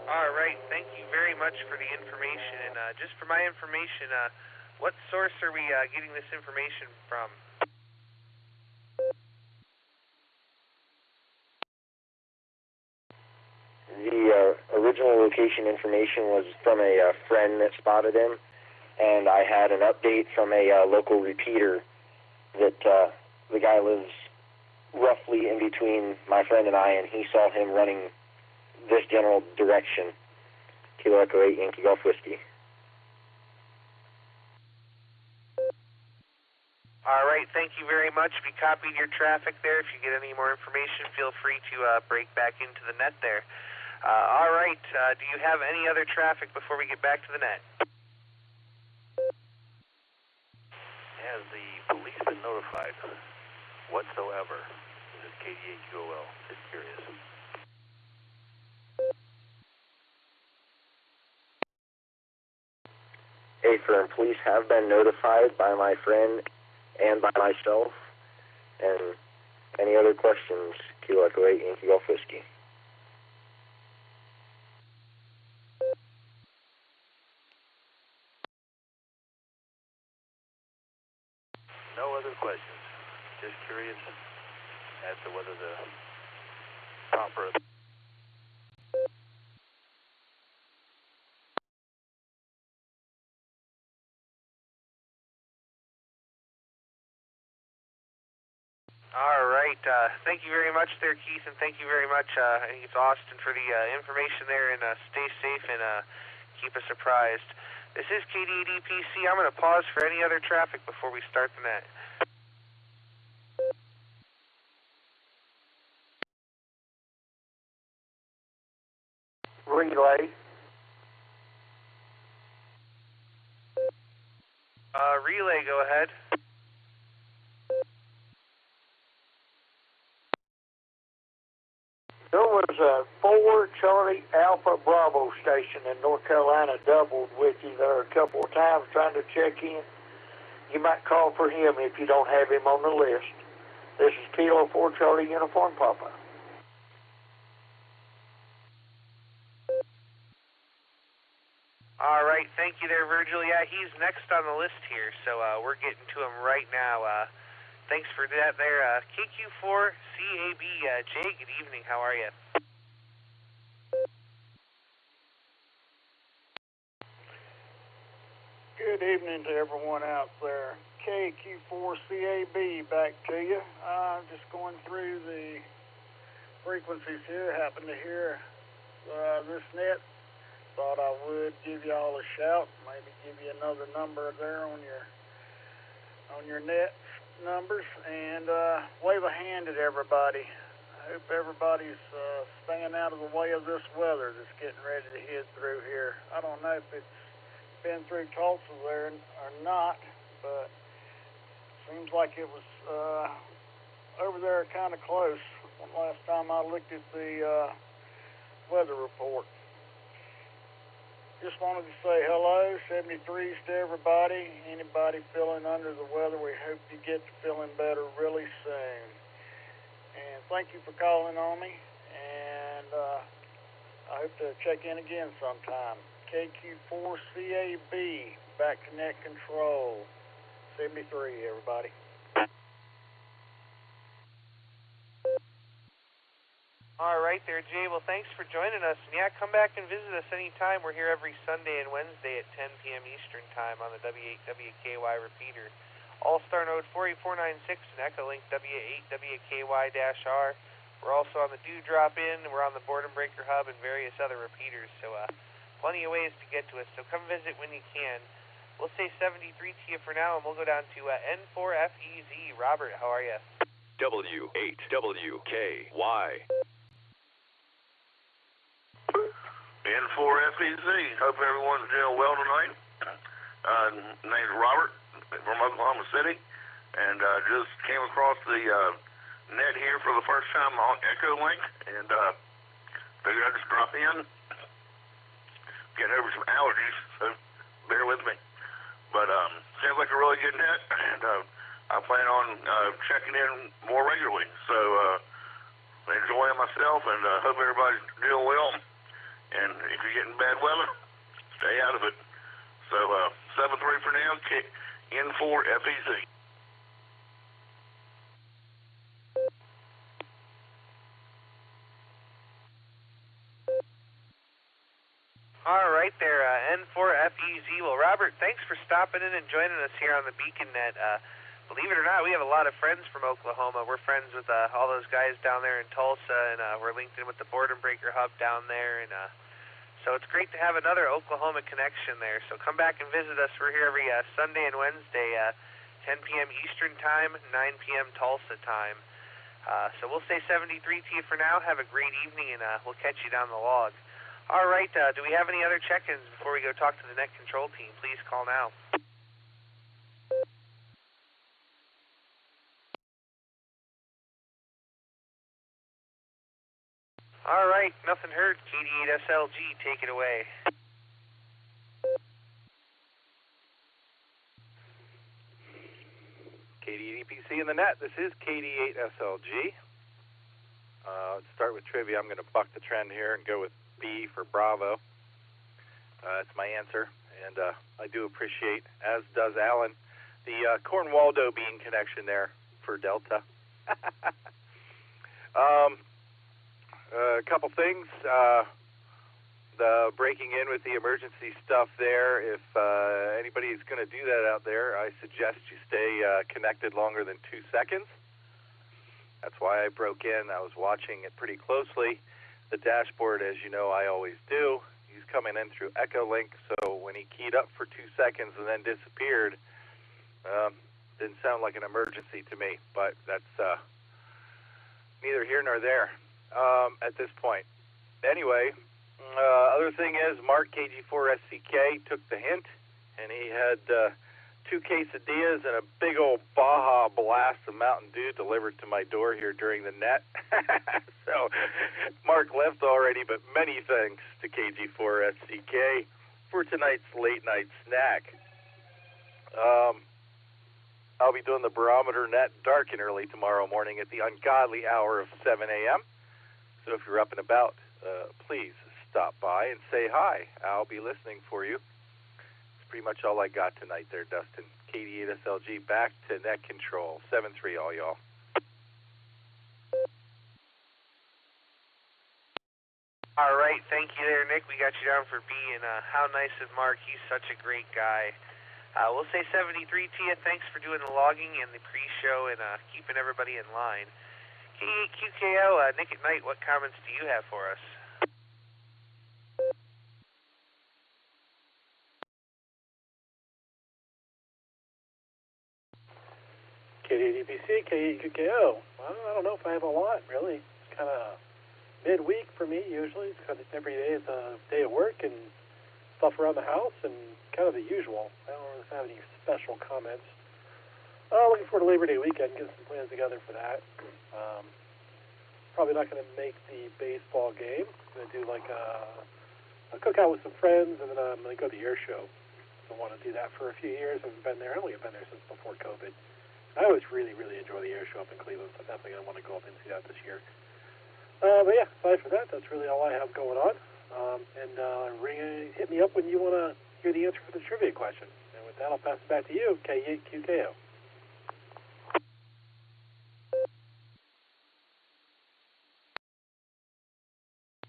All right, thank you very much for the information. And just for my information, what source are we getting this information from? The original location information was from a friend that spotted him, and I had an update from a local repeater that the guy lives roughly in between my friend and I, and he saw him running this general direction. Kilo Echo 8 Yankee Golf Whiskey. All right, thank you very much. We copied your traffic there. If you get any more information, feel free to break back into the net there. All right, do you have any other traffic before we get back to the net? Has the police been notified whatsoever? This is KDHQOL. Just curious. Hey, firm, police have been notified by my friend and by myself. And any other questions? Kilo Echo 8 Yankee Golf Whiskey. No other questions. Just curious as to whether the proper... All right, thank you very much there, Keith, and thank you very much, I think it's Austin, for the information there, and stay safe and keep us apprised. This is KDADPC. I'm going to pause for any other traffic before we start the net. Relay. Relay, go ahead. There was a 4 Charlie Alpha Bravo station in North Carolina doubled with you there a couple of times trying to check in. You might call for him if you don't have him on the list. This is Kilo 4 Charlie Uniform Papa. All right, thank you there, Virgil. Yeah, he's next on the list here, so we're getting to him right now. Thanks for that there. KQ4CAB, Jay, good evening. How are you? Good evening to everyone out there. KQ4CAB, back to you. Just going through the frequencies here. Happened to hear this net. Thought I would give you all a shout. Maybe give you another number there on your net numbers, and wave a hand at everybody. I hope everybody's staying out of the way of this weather that's getting ready to hit through here. I don't know if it's been through Tulsa there or not, but seems like it was over there kind of close last time I looked at the weather report. Just wanted to say hello, 73s to everybody. Anybody feeling under the weather, we hope you get to feeling better really soon. And thank you for calling on me, and I hope to check in again sometime. KQ4CAB, back to net control. 73, everybody. All right there, Jay. Well, thanks for joining us. And yeah, come back and visit us anytime. We're here every Sunday and Wednesday at 10 p.m. Eastern Time on the W8WKY repeater. Allstar Node 48496 and Echolink W8WKY-R. We're also on the Dewdrop In, we're on the Boredom Breaker Hub, and various other repeaters. So plenty of ways to get to us. So come visit when you can. We'll say 73 to you for now, and we'll go down to N4FEZ. Robert, how are you? W8WKY. N4FEZ. Hope everyone's doing well tonight. Name's Robert from Oklahoma City, and just came across the net here for the first time on Echolink, and figured I'd just drop in, get over some allergies, so bear with me. But seems like a really good net, and I plan on checking in more regularly. So enjoying myself, and hope everybody's doing well. And if you're getting bad weather, stay out of it. So 7-3 for now, N4FEZ. All right there, N4FEZ. Well, Robert, thanks for stopping in and joining us here on the Beacon Net. Believe it or not, we have a lot of friends from Oklahoma. We're friends with all those guys down there in Tulsa, and we're linked in with the Boredom Breaker Hub down there. And so it's great to have another Oklahoma connection there. So come back and visit us. We're here every Sunday and Wednesday, 10 p.m. Eastern Time, 9 p.m. Tulsa time. So we'll say 73 to you for now. Have a great evening, and we'll catch you down the log. All right, do we have any other check-ins before we go talk to the net control team? Please call now. All right, nothing heard. KD8SLG, take it away. KD8PC in the net. This is KD8SLG. Let's start with trivia. I'm going to buck the trend here and go with B for Bravo. That's my answer, and I do appreciate, as does Alan, the Cornwaldo bean connection there for Delta. A couple things. The breaking in with the emergency stuff there, if anybody is going to do that out there, I suggest you stay connected longer than 2 seconds. That's why I broke in. I was watching it pretty closely. The dashboard, as you know, I always do. He's coming in through Echolink, so when he keyed up for 2 seconds and then disappeared, didn't sound like an emergency to me, but that's neither here nor there at this point. Anyway, other thing is Mark KG4SCK took the hint, and he had 2 quesadillas and a big old Baja Blast of Mountain Dew delivered to my door here during the net. So Mark left already, but many thanks to KG4SCK for tonight's late night snack. I'll be doing the barometer net dark and early tomorrow morning at the ungodly hour of 7 a.m. So if you're up and about, please stop by and say hi. I'll be listening for you. That's pretty much all I got tonight there, Dustin. KD8SLG back to net control. 7-3 all y'all. All right, thank you there, Nick. We got you down for B, and how nice of Mark. He's such a great guy. We'll say 73 to you. Thanks for doing the logging and the pre-show and keeping everybody in line. K8QKO, Nick at Night, what comments do you have for us? KD8PC, K8QKO. I don't know if I have a lot, really. It's kind of midweek for me, usually. It's kind of every day is a day of work and stuff around the house and kind of the usual. I don't really have any special comments. Looking forward to Labor Day weekend, getting some plans together for that. Probably not going to make the baseball game. I'm going to do like a cookout with some friends, and then I'm going to go to the air show. I want to do that for a few years. I haven't been there. I only have been there since before COVID. I always really, really enjoy the air show up in Cleveland, so I'm definitely going to want to go up and see that this year. But yeah, aside from that, that's really all I have going on. Hit me up when you want to hear the answer for the trivia question. And with that, I'll pass it back to you, K8QKO.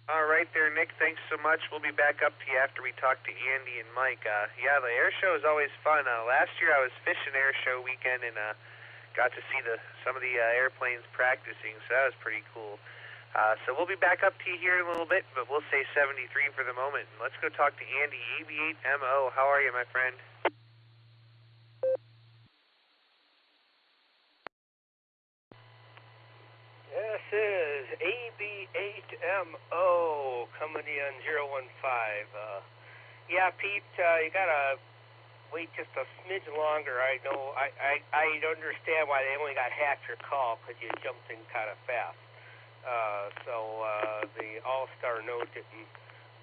All right there, Nick. Thanks so much. We'll be back up to you after we talk to Andy and Mike. Yeah, the air show is always fun. Last year I was fishing air show weekend and got to see some of the airplanes practicing, so that was pretty cool. So we'll be back up to you here in a little bit, but we'll say 73 for the moment. Let's go talk to Andy, AB8MO. How are you, my friend? This is AB8MO coming in 015. Yeah, Pete, you gotta wait just a smidge longer. I know. I understand why they only got half your call because you jumped in kind of fast. So the Allstar Node didn't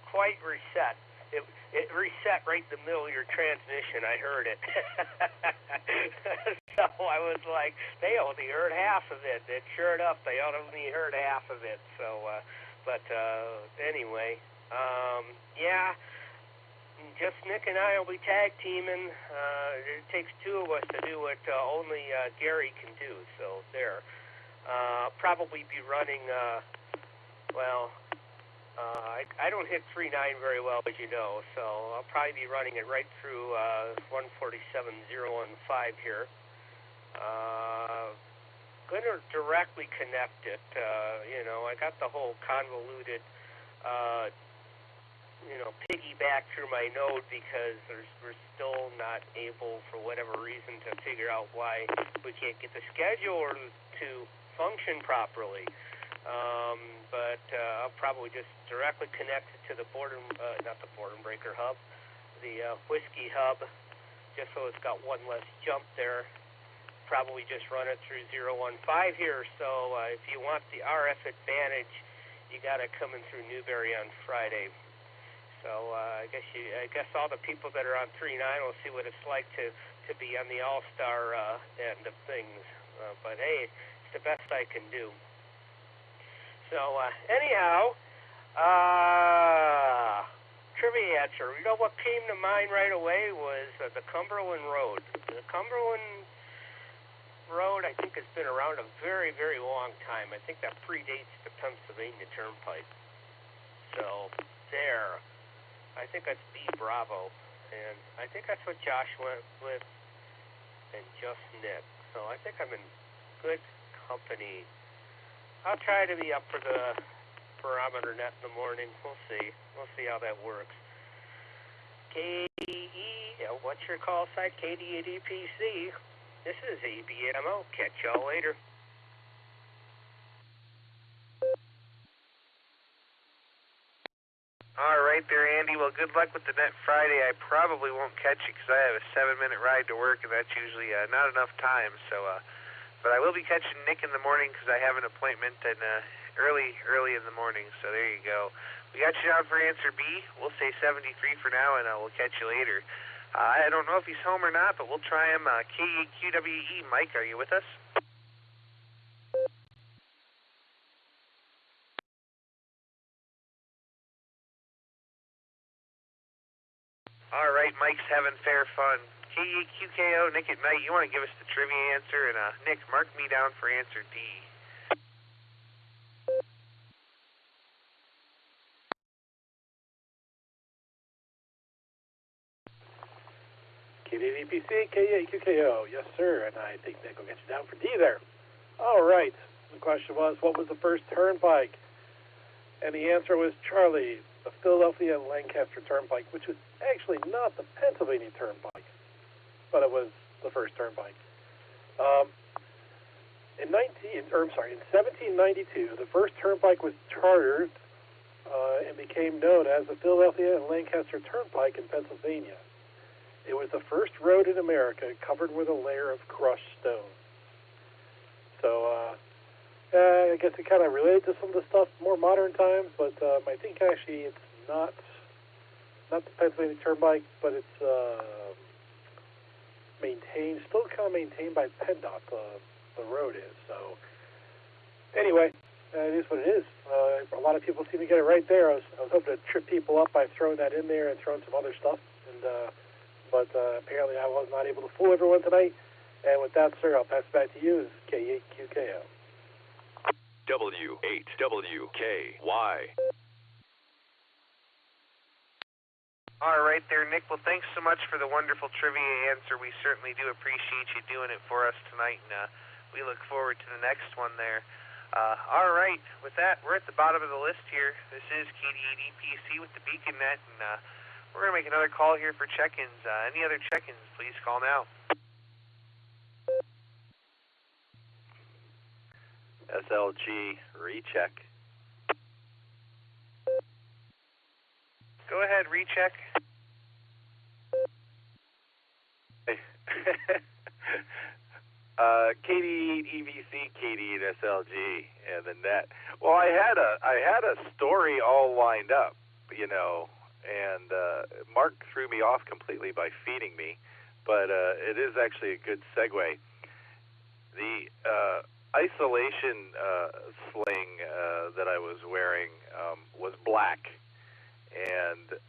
quite reset. It reset right in the middle of your transmission. I heard it. So I was like, they only heard half of it. And sure enough, they only heard half of it. So, anyway, yeah, just Nick and I will be tag teaming. It takes two of us to do what only Gary can do. So there. I'll probably be running, I don't hit 3.9 very well, as you know, so I'll probably be running it right through 147.015 here. Going to directly connect it. I got the whole convoluted, piggyback through my node because we're still not able, for whatever reason, to figure out why we can't get the scheduler to function properly. But I'll probably just directly connect it to the not the boredom breaker hub, the whiskey hub, just so it's got one less jump there. Probably just run it through 015 here. So if you want the RF advantage, you got to come in through Newberry on Friday. So I guess all the people that are on 3.9 will see what it's like to be on the All-Star end of things. But hey, it's the best I can do. So anyhow, trivia answer. You know what came to mind right away was the Cumberland Road. The Cumberland Road, I think, has been around a very, very long time. I think that predates the Pennsylvania Turnpike. So there. I think that's B Bravo. And I think that's what Josh went with, and just Nick. So I think I'm in good company. I'll try to be up for the barometer net in the morning. We'll see. We'll see how that works. What's your call sign? KDADPC. This is ABMO. Catch y'all later. All right there, Andy. Well, good luck with the net Friday. I probably won't catch you because I have a 7-minute ride to work, and that's usually not enough time. So, but I will be catching Nick in the morning because I have an appointment and early in the morning. So there you go. We got you down for answer B. We'll say 73 for now, and we'll catch you later. I don't know if he's home or not, but we'll try him. KQWE, Mike, are you with us? All right, Mike's having fair fun. KEQKO, Nick at night, you want to give us the trivia answer? And Nick, mark me down for answer D. KDDPC, KEQKO, yes sir, and I think Nick will get you down for D there. All right, the question was, what was the first turnpike? And the answer was Charlie, the Philadelphia and Lancaster Turnpike, which was actually not the Pennsylvania Turnpike, but it was the first turnpike. In 1792, the first turnpike was chartered and became known as the Philadelphia and Lancaster Turnpike in Pennsylvania. It was the first road in America covered with a layer of crushed stone. So I guess it kind of related to some of the stuff more modern times, but I think actually it's not the Pennsylvania Turnpike, but it's still kind of maintained by PennDOT, the road is. So anyway, it is what it is. A lot of people seem to get it right there. I was hoping to trip people up by throwing that in there and throwing some other stuff, but apparently I was not able to fool everyone tonight. And with that, sir, I'll pass it back to you. This is K8QKO. W8WKY. All right there, Nick. Well, thanks so much for the wonderful trivia answer. We certainly do appreciate you doing it for us tonight, and we look forward to the next one there. All right, with that, we're at the bottom of the list here. This is KD8EPC with the Beacon Net, and we're going to make another call here for check-ins. Any other check-ins, please call now. SLG recheck. Go ahead, recheck. KD8EVC, KD8SLG, and the net. Well, I had a story all lined up, you know, and Mark threw me off completely by feeding me, but it is actually a good segue. The isolation sling that I was wearing was black, and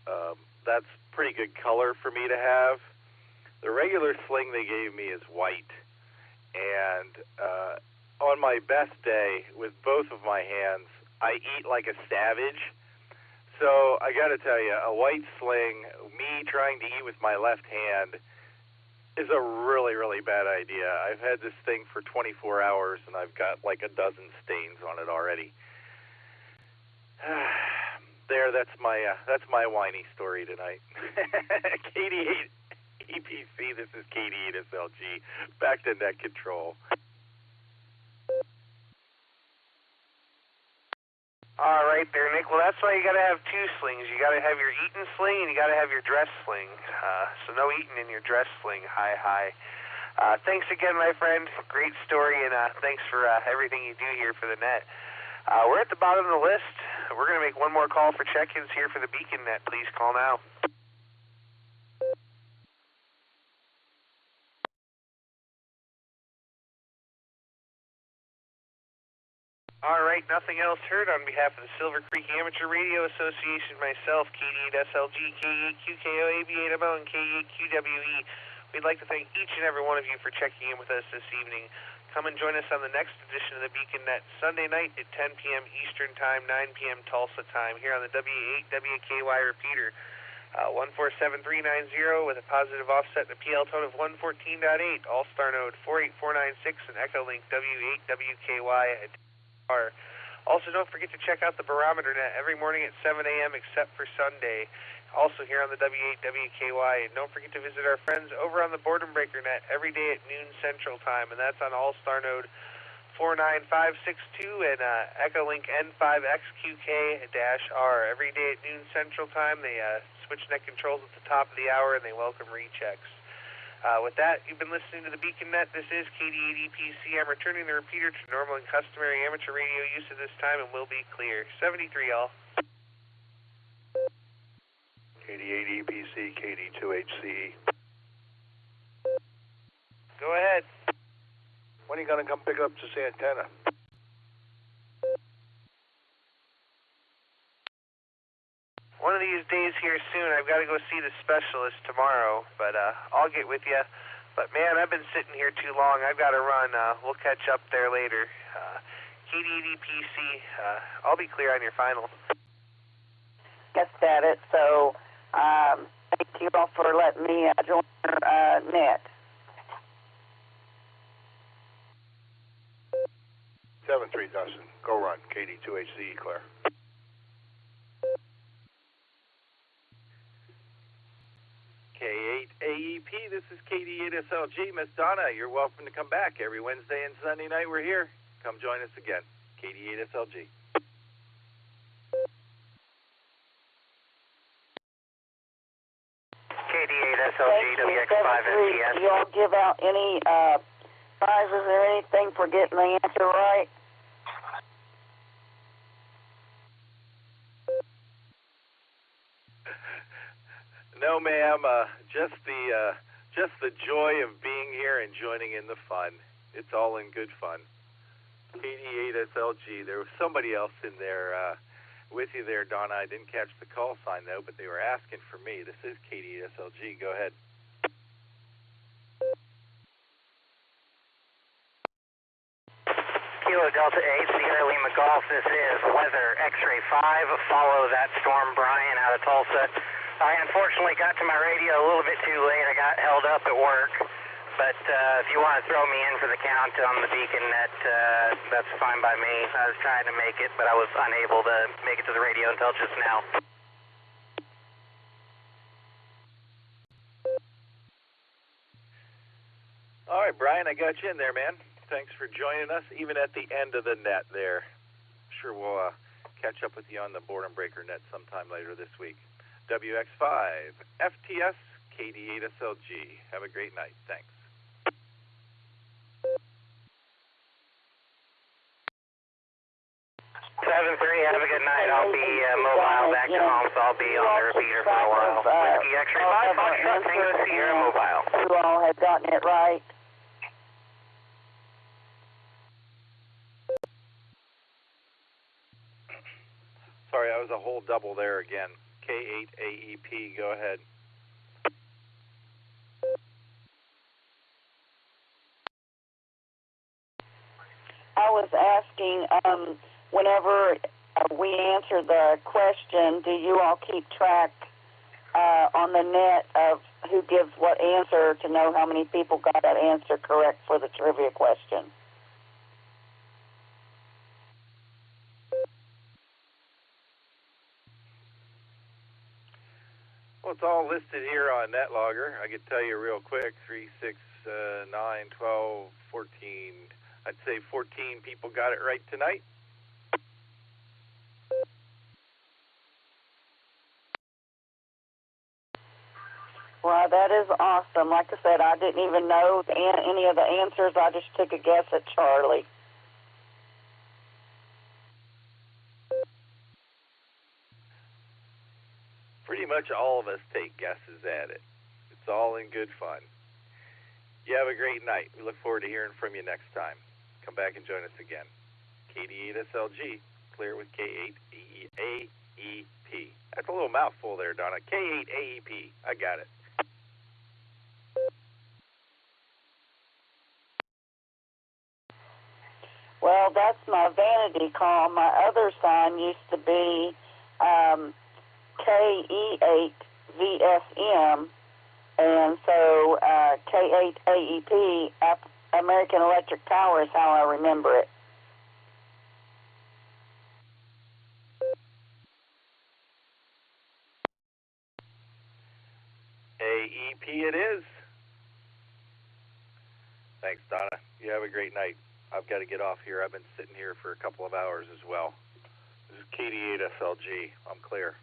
that's pretty good color for me to have. The regular sling they gave me is white, and on my best day, with both of my hands, I eat like a savage. So I got to tell you, a white sling, me trying to eat with my left hand, is a really, really bad idea. I've had this thing for 24 hours, and I've got like a dozen stains on it already. There, that's my whiny story tonight. KD8EPC, this is KD8SLG. Back to net control. All right there, Nick. Well, that's why you got to have two slings. You got to have your eating sling, and you got to have your dress sling. So no eating in your dress sling. Hi. Thanks again, my friend. Great story, and thanks for everything you do here for the net. We're at the bottom of the list. We're going to make one more call for check-ins here for the Beacon Net. Please call now. All right, nothing else heard. On behalf of the Silvercreek Amateur Radio Association, myself, KD8SLG, K8QKO, AB8MO, and K8QWE, we'd like to thank each and every one of you for checking in with us this evening. Come and join us on the next edition of the Beacon Net, Sunday night at 10 p.m. Eastern Time, 9 p.m. Tulsa Time, here on the W8WKY repeater, 147390 with a positive offset and a PL tone of 114.8, Allstar Node 48496, and Echolink W8WKY. Also, don't forget to check out the Barometer Net every morning at 7 a.m. except for Sunday. Also here on the W8WKY. And don't forget to visit our friends over on the Boredom Breaker Net every day at noon Central Time, and that's on Allstar Node 49562 and Echolink N5XQK-R. Every day at noon Central Time, they switch net controls at the top of the hour, and they welcome rechecks. With that, you've been listening to the Beacon Net. This is KD8EPC. I'm returning the repeater to normal and customary amateur radio use at this time, and we'll be clear. 73, y'all. KD8EPC, KD2HCE. Go ahead. When are you going to come pick up this antenna? One of these days here soon. I've got to go see the specialist tomorrow, but I'll get with you. But man, I've been sitting here too long. I've got to run. We'll catch up there later. KD8EPC, I'll be clear on your final. Guess that it. So thank you all for letting me join your net. 7-3, Dustin. Go run. KD2HCE, clear. K8AEP, this is KD8SLG. Miss Donna, you're welcome to come back. Every Wednesday and Sunday night we're here. Come join us again. KD8SLG. KD8SLG, WX5MTS. Do y'all give out any prizes or anything for getting the answer right? No, ma'am. Just the joy of being here and joining in the fun. It's all in good fun. KD8SLG. There was somebody else in there with you there, Donna. I didn't catch the call sign though, but they were asking for me. This is KD8SLG. Go ahead. Kilo Delta 8, Sierra Lima Golf. This is Weather X-Ray 5. Follow that storm, Brian, out of Tulsa. I unfortunately got to my radio a little bit too late. I got held up at work. But if you want to throw me in for the count on the beacon net, that's fine by me. I was trying to make it, but I was unable to make it to the radio until just now. All right, Brian, I got you in there, man. Thanks for joining us, even at the end of the net there. Sure we'll catch up with you on the Boredom Breaker net sometime later this week. WX5, FTS, KD8SLG. Have a great night. Thanks. 7-3, have a good night. I'll be mobile back to home, so I'll be on the repeater for a while. Whiskey X-ray 5, Foxtrot, Tango Sierra, mobile. You all had gotten it right. Sorry, I was a whole double there again. K8AEP, go ahead. I was asking, whenever we answer the question, do you all keep track on the net of who gives what answer to know how many people got that answer correct for the trivia question? Well, it's all listed here on NetLogger. I could tell you real quick, 3, 6, 9, 12, 14. I'd say 14 people got it right tonight. Well, that is awesome. Like I said, I didn't even know any of the answers. I just took a guess at Charlie. Pretty much all of us take guesses at it. It's all in good fun. You have a great night. We look forward to hearing from you next time. Come back and join us again. KD8SLG, clear with K8AEP. That's a little mouthful there, Donna. K8AEP. I got it. Well, that's my vanity call. My other sign used to be KE8VSM, and so K8AEP, American Electric Power, is how I remember it. AEP it is. Thanks, Donna. You have a great night. I've got to get off here. I've been sitting here for a couple of hours as well. This is KD8SLG. I'm clear.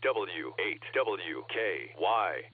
W8WKY.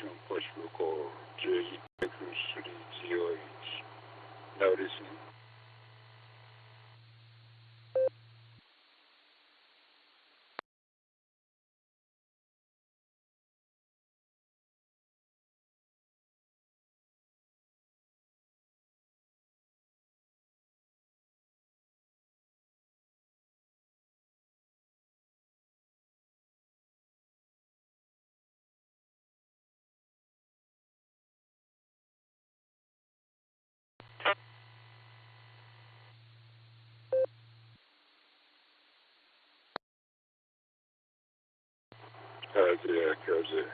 information on Push Record JE Bakery City ZOH. Noticing. How's it?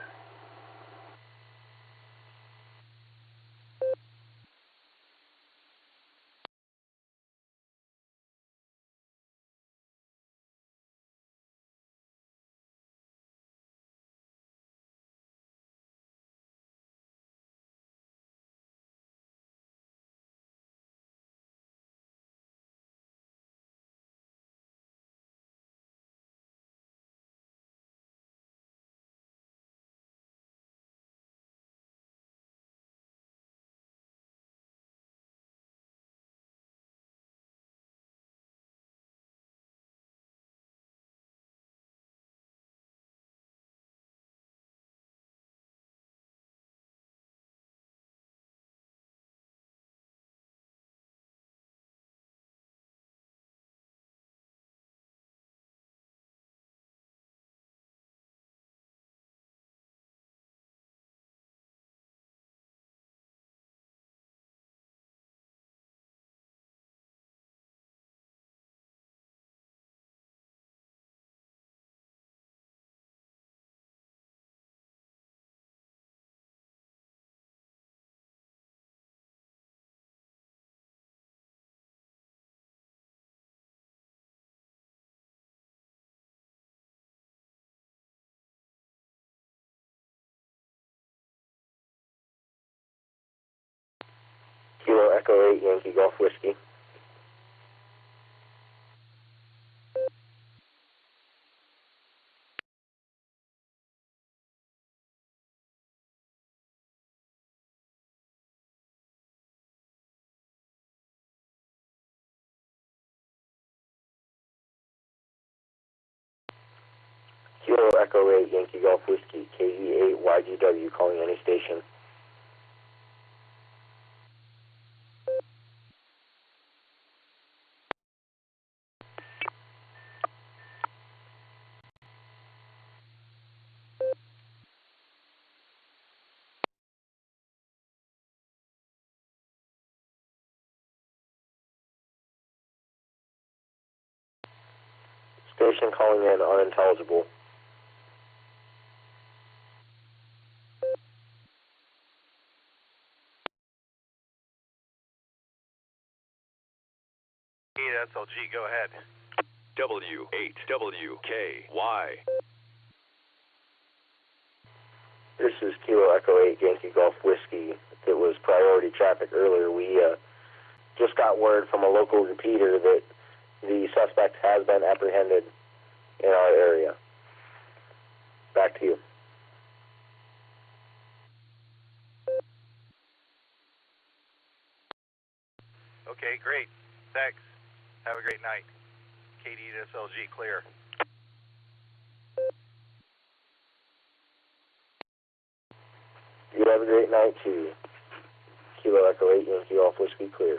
Kilo Echo 8 Yankee Golf Whiskey. Kilo Echo 8 Yankee Golf Whiskey, KE8 YGW calling any station. Station calling in unintelligible. SLG, go ahead. W8WKY. This is Kilo Echo 8 Yankee Golf Whiskey. It was priority traffic earlier. We just got word from a local repeater that the suspect has been apprehended in our area. Back to you. Okay, great. Thanks. Have a great night. KD to SLG, clear. You have a great night too. Kilo Echo 8 Yankee Golf Whiskey, clear.